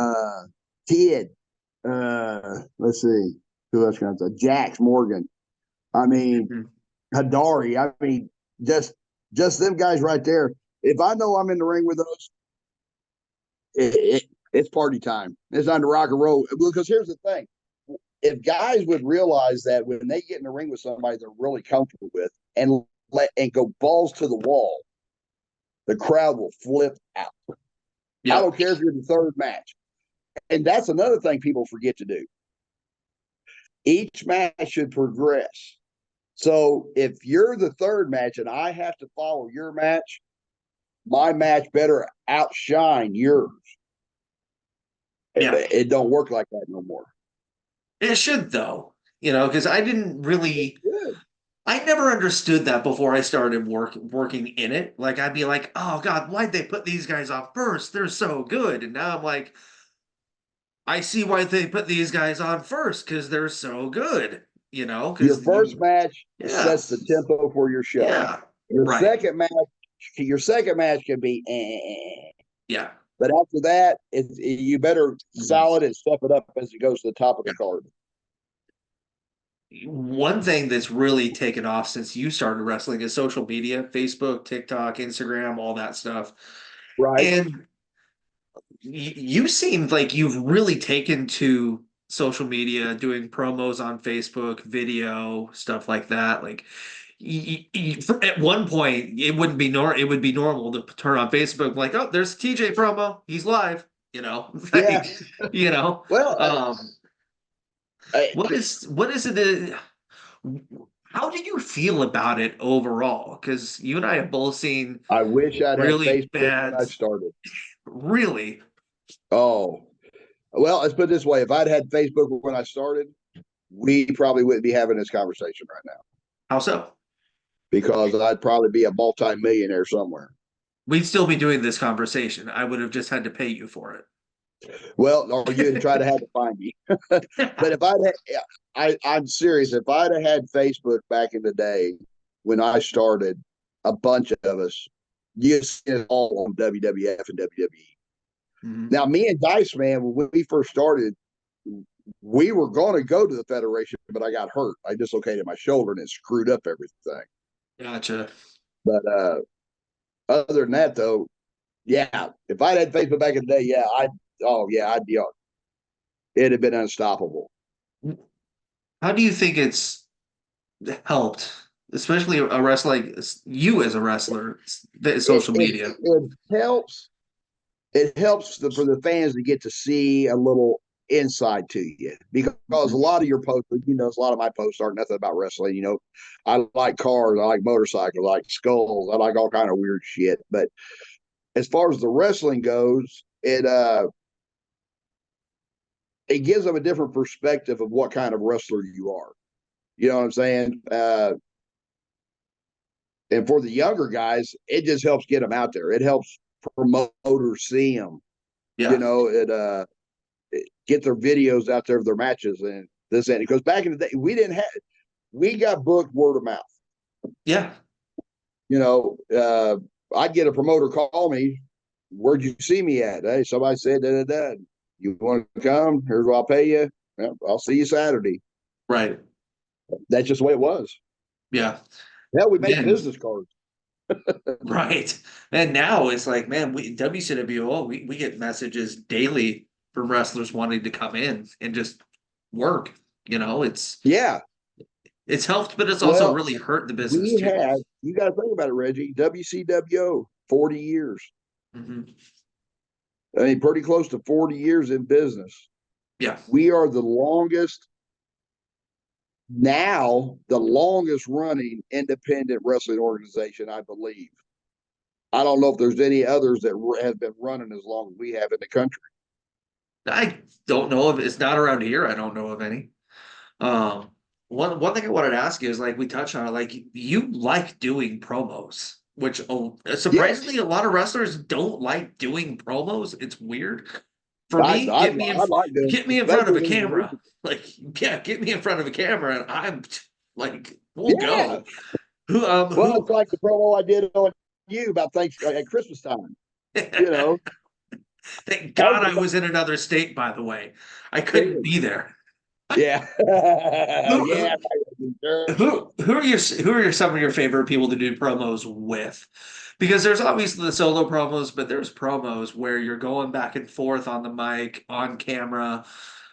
Kid. Let's see who else can I say? Jax Morgan. I mean, Hmm. Hadari. I mean, just them guys right there. If I know I'm in the ring with those, it's party time. It's time to rock and roll. Because here's the thing: if guys would realize that when they get in the ring with somebody they're really comfortable with, and go balls to the wall, the crowd will flip out. I Yep. don't care if you're the third match. And that's another thing people forget to do. Each match should progress. So if you're the third match and I have to follow your match, my match better outshine yours. Yeah. It don't work like that no more. It should though, because Good. I never understood that before I started working in it. Like I'd be like, oh God, why'd they put these guys on first? They're so good. And now I'm like, I see why they put these guys on first because they're so good, Your because first match yeah, sets the tempo for your show. yeah, Your right. second match, your second match can be, Yeah. but after that, you better solid and step it up as it goes to the top of the Yeah. card. One thing that's really taken off since you started wrestling is social media, Facebook, TikTok, Instagram, all that stuff. Right. And you seem like you've really taken to social media, doing promos on Facebook, video, stuff like that. Like at one point, it would be normal to turn on Facebook like, oh, there's TJ promo, he's live. Yeah. Like, you know. Well, Um, I, what is it? How do you feel about it overall? Because you and I have both seen I wish I'd had really Facebook when bad, I started. really. Oh, well, let's put it this way. If I'd had Facebook when I started, we probably wouldn't be having this conversation right now How so? because I'd probably be a multi-millionaire somewhere. We'd still be doing this conversation. I would have just had to pay you for Well, or you'd try to have to find me. But it. if I'm serious. If I'd have had Facebook back in the day when I started, a bunch of us, you see it all on WWF and WWE. Mhm. Now, me and Dice Man, when we first started, we were going to go to the Federation, but I got hurt. I dislocated my shoulder and it screwed up everything. Gotcha. But other than that, though, yeah, if I'd had Facebook back in the day, I'd be on. It'd have been unstoppable. How do you think it's helped, especially a wrestler like you as a wrestler, the It social it, media? it helps. It helps for the fans to get to see a little. insight to you, because Mhm. a lot of your posts, a lot of my posts aren't nothing about wrestling. I like cars, I like motorcycles, I like skulls, I like all kind of weird shit. But as far as the wrestling goes, it gives them a different perspective of what kind of wrestler you are. You know what I'm saying? And for the younger guys, it just helps get them out there. It helps promoters see them. Yeah. It get their videos out there of their matches and this and because back in the day we got booked word of mouth. Yeah. You know, I'd get a promoter call me, "Where'd you see me at?" "Hey, somebody said da da da. You want to come? Here's what I'll pay you. Well, I'll see you Saturday." Right. That's just the way it was. Yeah. Hell, we made Man. business cards. Right. And now it's like, man, we WCWO, we get messages daily from wrestlers wanting to come in and just work. Yeah. It's helped, but it's also Well, really hurt the business we too. had, you got to think about it, Reggie. WCWO, 40 years. Hmm. I mean, pretty close to 40 years in business. Yeah. We are the longest running independent wrestling organization, I believe. I don't know if there's any others that have been running as long as we have in the country. I don't know if it's not around here. I don't know of any. Um, one thing I wanted to ask you is like we touched on it, like you like doing promos, which Yes, surprisingly a lot of wrestlers don't like doing promos. It's weird. For I, me, I, I like them, get me in front of especially a when it's camera. recent. Like, yeah, get me in front of a camera and I'm like, we'll Yeah. go. Who Well, it's who like the promo I did on you about thanks at Christmas time. You know, Thank that was God the I was in another state, by the way. I couldn't thing. be there. Yeah. Who Yeah. Sure. who are some of your favorite people to do promos with? Because there's obviously the solo promos, but there's promos where you're going back and forth on the mic, on camera,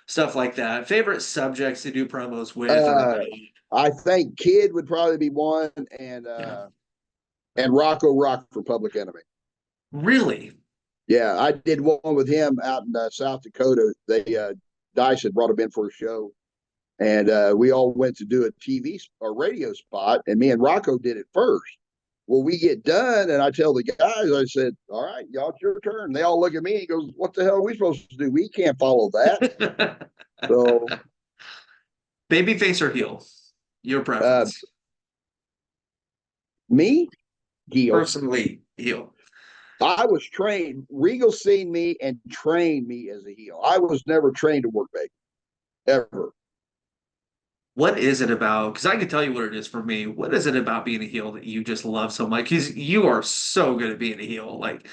stuff like that. Favorite subjects to do promos with or Uh, about? I think Kid would probably be one, Yeah. and Rocco Rock for Public Enemy. Really? Yeah, I did one with him out in South Dakota. Dice had brought him in for a show, and we all went to do a TV or radio spot, and me and Rocco did it first. Well, we get done, and I tell the guys, I said, "All right, y'all, it's your turn." They all look at me. He goes, "What the hell are we supposed to do? We can't follow that." So, Babyface or heel? Your uh, preference. me, heel. Personally, heel. I was trained. Regal seen me and trained me as a heel. I was never trained to work back ever. What is it about? Because I can tell you what it is for me. What is it about being a heel that you just love so much? Because you are so good at being a heel. Like,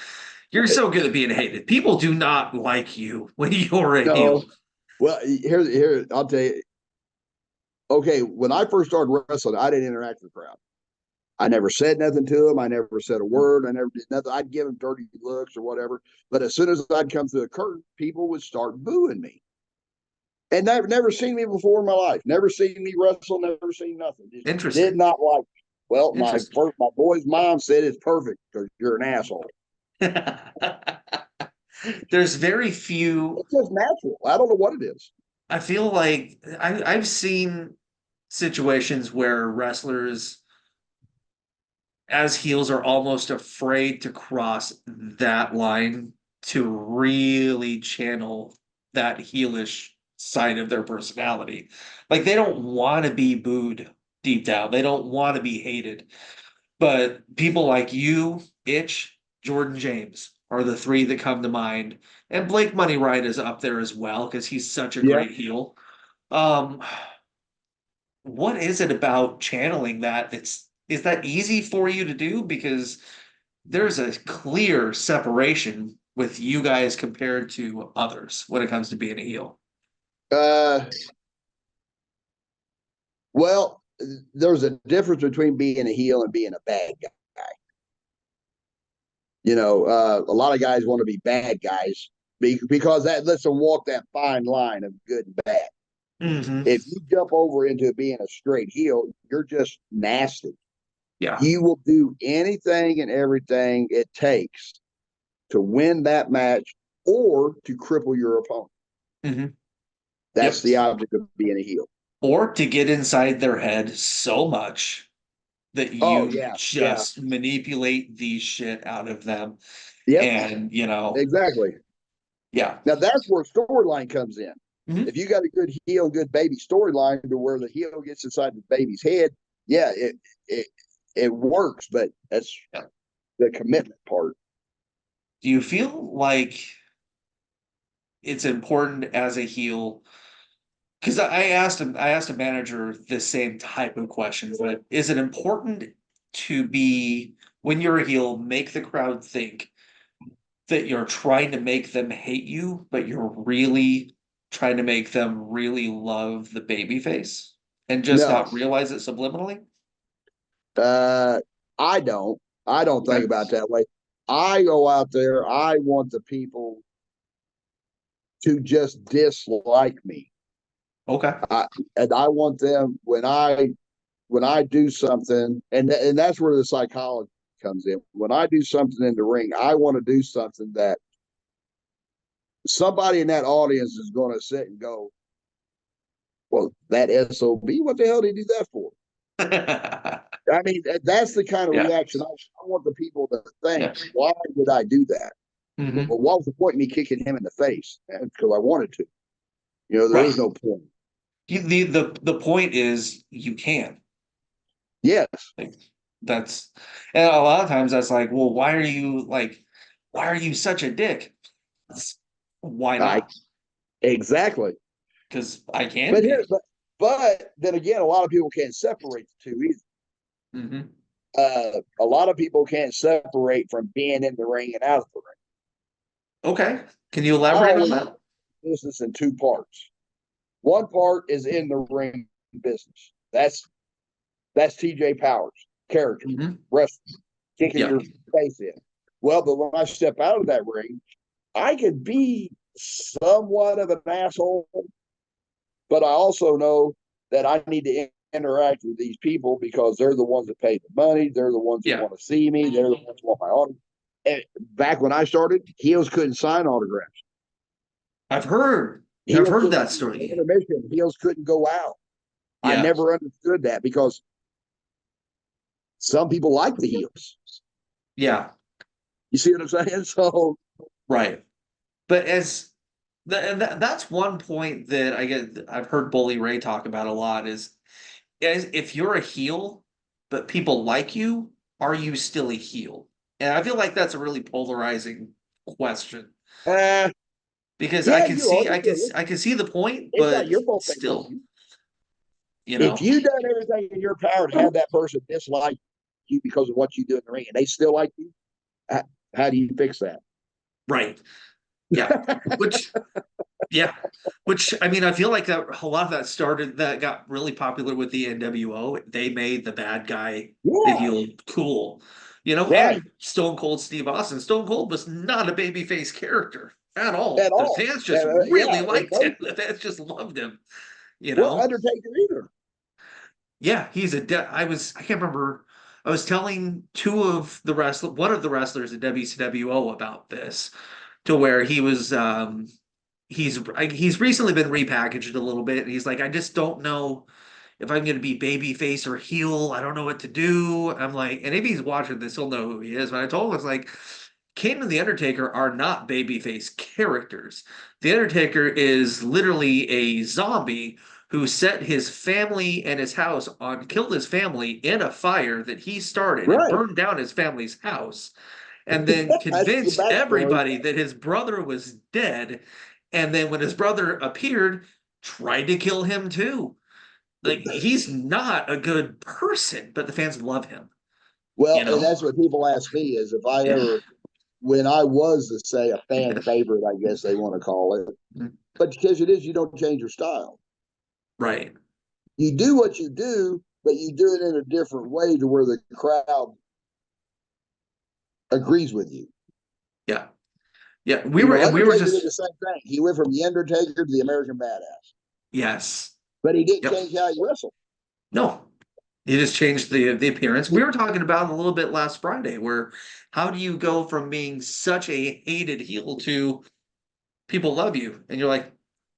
you're so good at being hated. People do not like you when you're a No, heel. well, here I'll tell you. Okay, when I first started wrestling, I didn't interact with the crowd. I never said nothing to them. I never said a word. I never did nothing. I'd give them dirty looks or whatever. But as soon as I'd come through the curtain, people would start booing me. And they've never seen me before in my life. Never seen me wrestle. Never seen nothing. Just did Interesting. not like me. Well, Interesting. my boy's mom said it's perfect because you're an asshole. There's very few. It's just natural. I don't know what it is. I feel like I've seen situations where wrestlers as heels are almost afraid to cross that line to really channel that heelish side of their personality. Like they don't want to be booed deep down. They don't want to be hated. But people like you, Itch, Jordan James are the three that come to mind. And Blake Money Wright is up there as well because he's such a Yeah. great heel. Um, what is it about channeling that? Is that easy for you to do? Because there's a clear separation with you guys compared to others when it comes to being a heel. Uh, well, there's a difference between being a heel and being a bad guy. A lot of guys want to be bad guys because that lets them walk that fine line of good and bad. Hmm. If you jump over into being a straight heel, you're just nasty. Yeah. You will do anything and everything it takes to win that match or to cripple your opponent. Hmm. That's Yep. the object of being a heel. Or to get inside their head so much that Oh you yeah, yeah, just manipulate the shit out of them. yep, And, exactly. yeah. Now that's where storyline comes in. Mhm. If you got a good heel, good baby storyline to where the heel gets inside the baby's head, yeah, it it works. But that's Yeah. the commitment part. Do you feel like it's important as a heel? Because I asked a manager the same type of questions, but is it important to be, when you're a heel, make the crowd think that you're trying to make them hate you, but you're really trying to make them really love the baby face and just No, not realize it subliminally? uh, I don't. I don't think Okay. about that way. I go out there. I want the people to just dislike me. Okay. And I want them when I do something, and that's where the psychology comes in. When I do something in the ring, I want to do something that somebody in that audience is going to sit and go, "Well, that SOB, what the hell did he do that for?" I mean, that's the kind of Yeah. reaction I want the people to think. Yeah. Why did I do that? Well, Hmm. what was the point of me kicking him in the face? Because I wanted to. There Right. is no point. The point is you can. Yes, Like, that's, and a lot of times that's like, well, why are you such a dick? Why I not? exactly. Because I can But be. here, but then again, a lot of people can't separate the two either. Hmm. A lot of people can't separate from being in the ring and out of the ring. Okay. Can you I elaborate on always that? business in two parts. One part is in the ring business. That's TJ Powers, character, Hmm. wrestling, kicking Yeah. your face in. Well, but when I step out of that ring, I could be somewhat of an asshole, but I also know that I need to interact with these people because they're the ones that pay the money. They're the ones that Yeah. want to see me. They're the ones who want my autograph. And back when I started, heels couldn't sign autographs. I've Heels heard couldn't that story. intermission. Heels couldn't go out. I Yeah. never understood that because some people like the heels. Yeah. You see what I'm saying? So Right. But that's one point that I've heard Bully Ray talk about a lot is if you're a heel, but people like you, are you still a heel? And I feel like that's a really polarizing question uh, because yeah, you are. I can see the point, It's not but your fault they like still, you. you If know, you done everything in your power to have that person dislike you because of what you do in the ring and they still like you, how do you fix that? right. Yeah. Which Yeah, which I mean, I feel like that a lot of that got really popular with the NWO. They made the bad guy, the Yeah, heel, cool, right. and Stone Cold Steve Austin. Stone Cold was not a babyface character at At all. The all. fans just Yeah, really in liked him. The motion. fans just loved him, you Well, know. Undertaker either. Yeah, I can't remember. I was telling one of the wrestlers at WCWO about this, to where he's recently been repackaged a little bit, and he's like, I just don't know if I'm going to be babyface or heel. I don't know what to do. I'm like, and if he's watching this, he'll know who he is. But I told him, it's like, Kane and the Undertaker are not babyface characters. The Undertaker is literally a zombie who set his family and his house on, killed his family in a fire that he started and Right. burned down his family's house, and then That's the convinced backstory. everybody that his brother was dead. And then when his brother appeared, tried to kill him too. Like, he's not a good person, but the fans love him, you Well, and know? that's what people ask me is if I Yeah. ever, when I was, to say, a fan favorite, I guess they want to call it, but because it is, you don't change your style. Right. You do what you do, but you do it in a different way to where the crowd agrees with you. Yeah. Yeah. We were Undertaker did the just, same thing. He went from the Undertaker to the American Badass, yes. but he didn't Yep. change how he wrestled. No, he just changed the appearance. We were talking about it a little bit last Friday, where how do you go from being such a hated heel to people love you? And you're like,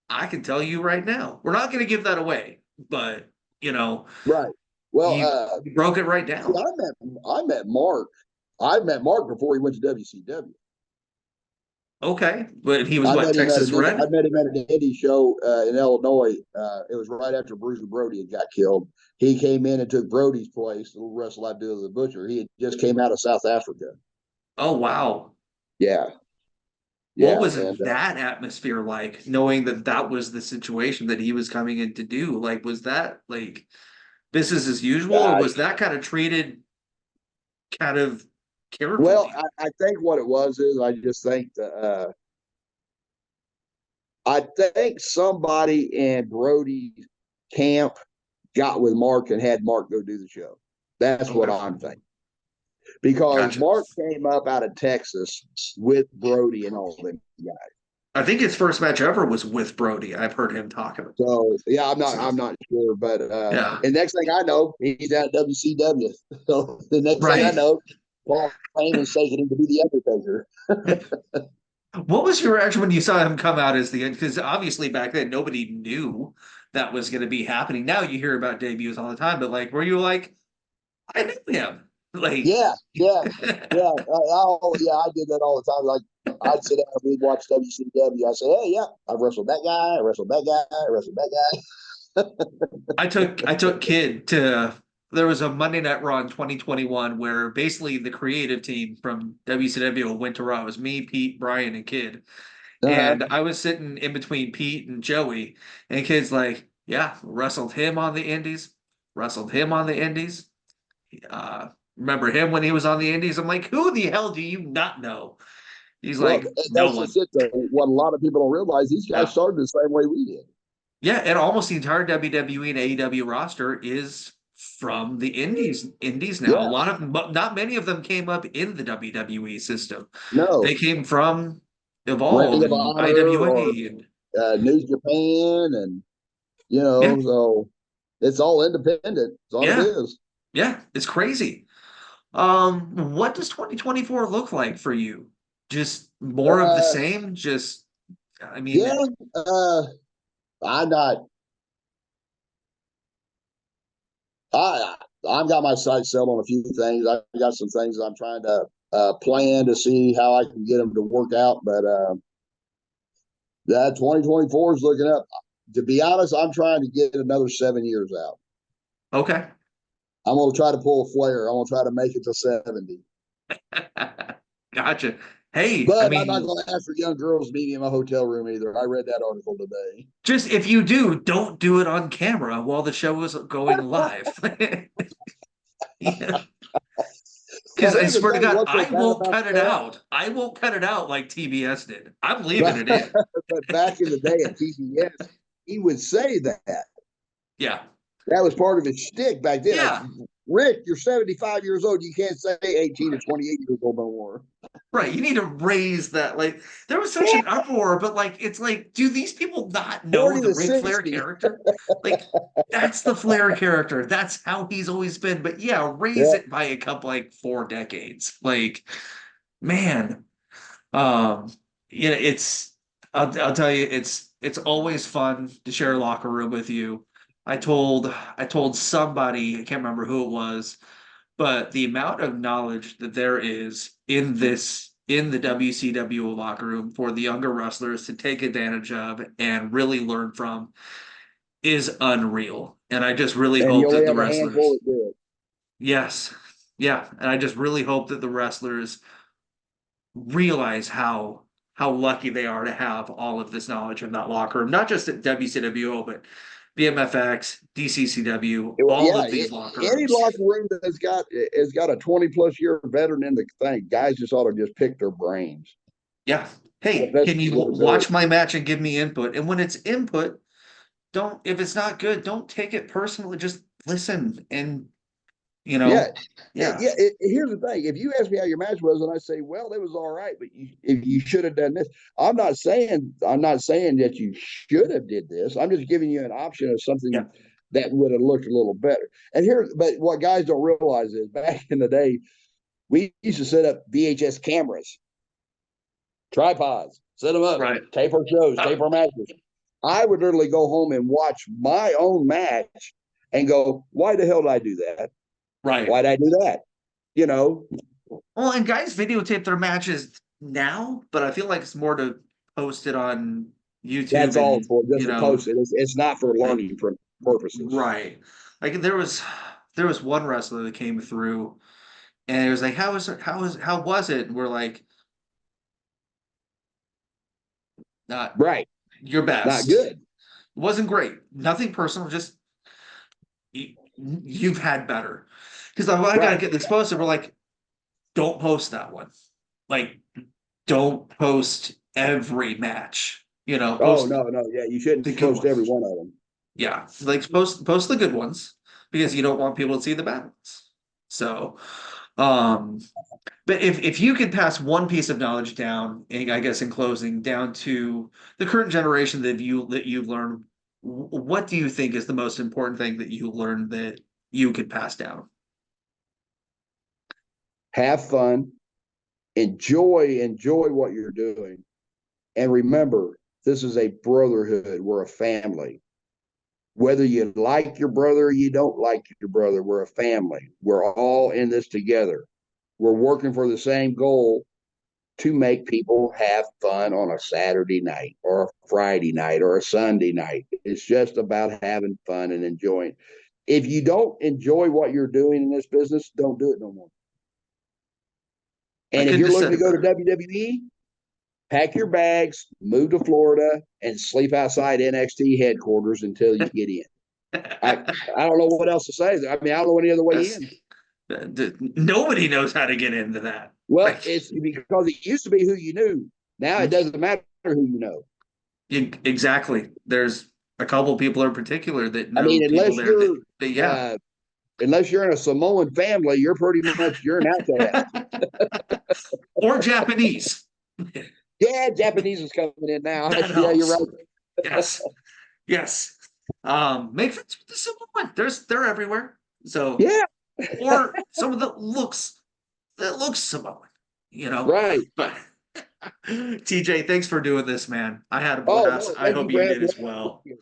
I can tell you right now, we're not going to give that away, but Right. Well, you broke it right see, down. I met Mark. I met Mark before he went to WCW. Okay, but he was what, Texas I Red? met him at an indie show in Illinois. It was right after Bruiser Brody had got killed. He came in and took Brody's place. The little wrestle I do the butcher. He had just came out of South Africa. Oh wow. Yeah, What yeah, was and that atmosphere like, knowing that that was the situation that he was coming in to do? Like, was that like business as usual, or uh, was that kind of treated kind of well, carefully? I think what it was is I just think I think somebody in Brody's camp got with Mark and had Mark go do the show. That's what Okay, I'm thinking. Because gotcha. Mark came up out of Texas with Brody and all them guys. I think his first match ever was with Brody. I've heard him talk about. So yeah, So I'm not sure, but yeah, and next thing I know, he's at WCW. So the next thing I right. know, Paul Heyman's taking him to be the Undertaker. What was your reaction when you saw him come out as the end? Because obviously back then nobody knew that was going to be happening. Now you hear about debuts all the time, but like, were you like, I knew him? Like, Yeah, yeah, yeah. Yeah, I did that all the time. Like I'd sit down and we'd watch WCW. I said, hey, yeah, I wrestled that guy. I wrestled that guy. I wrestled that guy. I took Kid to there was a Monday Night Raw in 2021 where basically the creative team from WCW went to Raw. It was me, Pete, Brian, and Kid. Uh-huh. And I was sitting in between Pete and Joey, and Kid's like, yeah, wrestled him on the Indies, wrestled him on the Indies. Remember him when he was on the Indies? I'm like, who the hell do you not know? He's Well, like, no that's one. just it. Though. What a lot of people don't realize, these guys Yeah. started the same way we did. Yeah, and almost the entire WWE and AEW roster is from the Indies now. A Yeah, lot of, but not many of them came up in the WWE system. They no, came from Ring Evolve of and Honor or IWA and New Japan, and yeah, so it's all independent. That's all it yeah, is. yeah. It's crazy. What does 2024 look like for you? Just more of the Uh, same? Just, I yeah, mean, uh, I'm not. I I've got my sights set on a few things. I got some things I'm trying to plan to see how I can get them to work out. But that 2024 is looking up. To be honest, I'm trying to get another 7 years out. okay. I'm going to try to pull a flare. I'm going to try to make it to 70. Gotcha. Hey, I But I'm not mean, going to ask for young girls to meet me in my hotel room either. I read that article today. just if you do, don't do it on camera while the show is going live. Yeah. Because Well, I here's the swear to thing. God, What's so I bad won't about cut it that? out. I won't cut it out like TBS did. I'm leaving But, it in. but back in the day at TBS, he would say that. Yeah. That was part of his shtick back then. Like, Yeah. Rick, you're 75 years old. You can't say 18 to 28 years old no more. Right. You need to raise that. Like, there was such an uproar, but like, it's like, do these people not know 40 the to Ric Flair 60. character? Like, that's the Flair character. That's how he's always been. But yeah, raise Yeah. it by a couple, like 4 decades. Like, man, yeah, I'll tell you, it's always fun to share a locker room with you. I told somebody, I can't remember who it was, but the amount of knowledge that there is in the WCWO locker room for the younger wrestlers to take advantage of and really learn from is unreal. And I just really And you hope only that the have a handful wrestlers, that do it. yes, yeah, and I just really hope that the wrestlers realize how lucky they are to have all of this knowledge in that locker room, not just at WCWO, but BMFX, DCCW, Well, all yeah, of these locker any rooms. locker room that's got a 20-plus-year veteran in the thing, guys just ought to just pick their brains. Yeah. Hey, That's can you what it watch is. my match and give me input? And when it's input, don't, if it's not good, don't take it personally. Just listen and, you Yeah, know, yeah, here's the thing: if you ask me how your match was, and I say, "Well, it was all right," but if you should have done this, I'm not saying that you should have did this. I'm just giving you an option of yeah. something that would have looked a little better. And here, but what guys don't realize is back in the day, we used to set up VHS cameras, tripods, set them up, Right. tape our shows, Uh, tape our matches. I would literally go home and watch my own match and go, why the hell did I do that? Right. Why did I do that? You know, Well, and guys videotape their matches now, but I feel like it's more to post it on that's YouTube all it's and, for, just to post it. It's not for like, learning purposes. right. Like there was one wrestler that came through and it was like, how was it? And we're like, not Right. your Not best. good. It wasn't great. Nothing personal, just you've had better. Because I gotta Right. get this posted. We're like, don't post that one. Like, don't post every match. Oh, Post no, no. Yeah. You shouldn't the good post every ones. one of them. Yeah, like post the good ones because you don't want people to see the bad ones. So, um, but if you could pass one piece of knowledge down, I guess in closing, down to the current generation that you've learned, what do you think is the most important thing that you learned that you could pass down? Have fun, enjoy what you're doing. And remember, this is a brotherhood. We're a family. Whether you like your brother or you don't like your brother, we're a family. We're all in this together. We're working for the same goal to make people have fun on a Saturday night or a Friday night or a Sunday night. It's just about having fun and enjoying. If you don't enjoy what you're doing in this business, don't do it no more. I And if couldn't you're have looking said to it go to better. WWE, pack your bags, move to Florida, and sleep outside NXT headquarters until you get in. I I don't know what else to say. I mean, I don't know any other way That's in. nobody knows how to get into that. Well, Like, it's because it used to be who you knew. Now it doesn't matter who you know. exactly. There's a couple people in particular that I know mean, people there that yeah. unless you're in a Samoan family, you're pretty much you're an outcast. Or Japanese. Yeah, Japanese is coming in now. That Yeah, you're right. helps. Yes. Yes. Make friends with the Samoan. They're everywhere. So, Yeah, or someone that looks Samoan. right. But TJ, thanks for doing this, man. I had a Oh blast. no, I thank you hope for you having did me as well. on.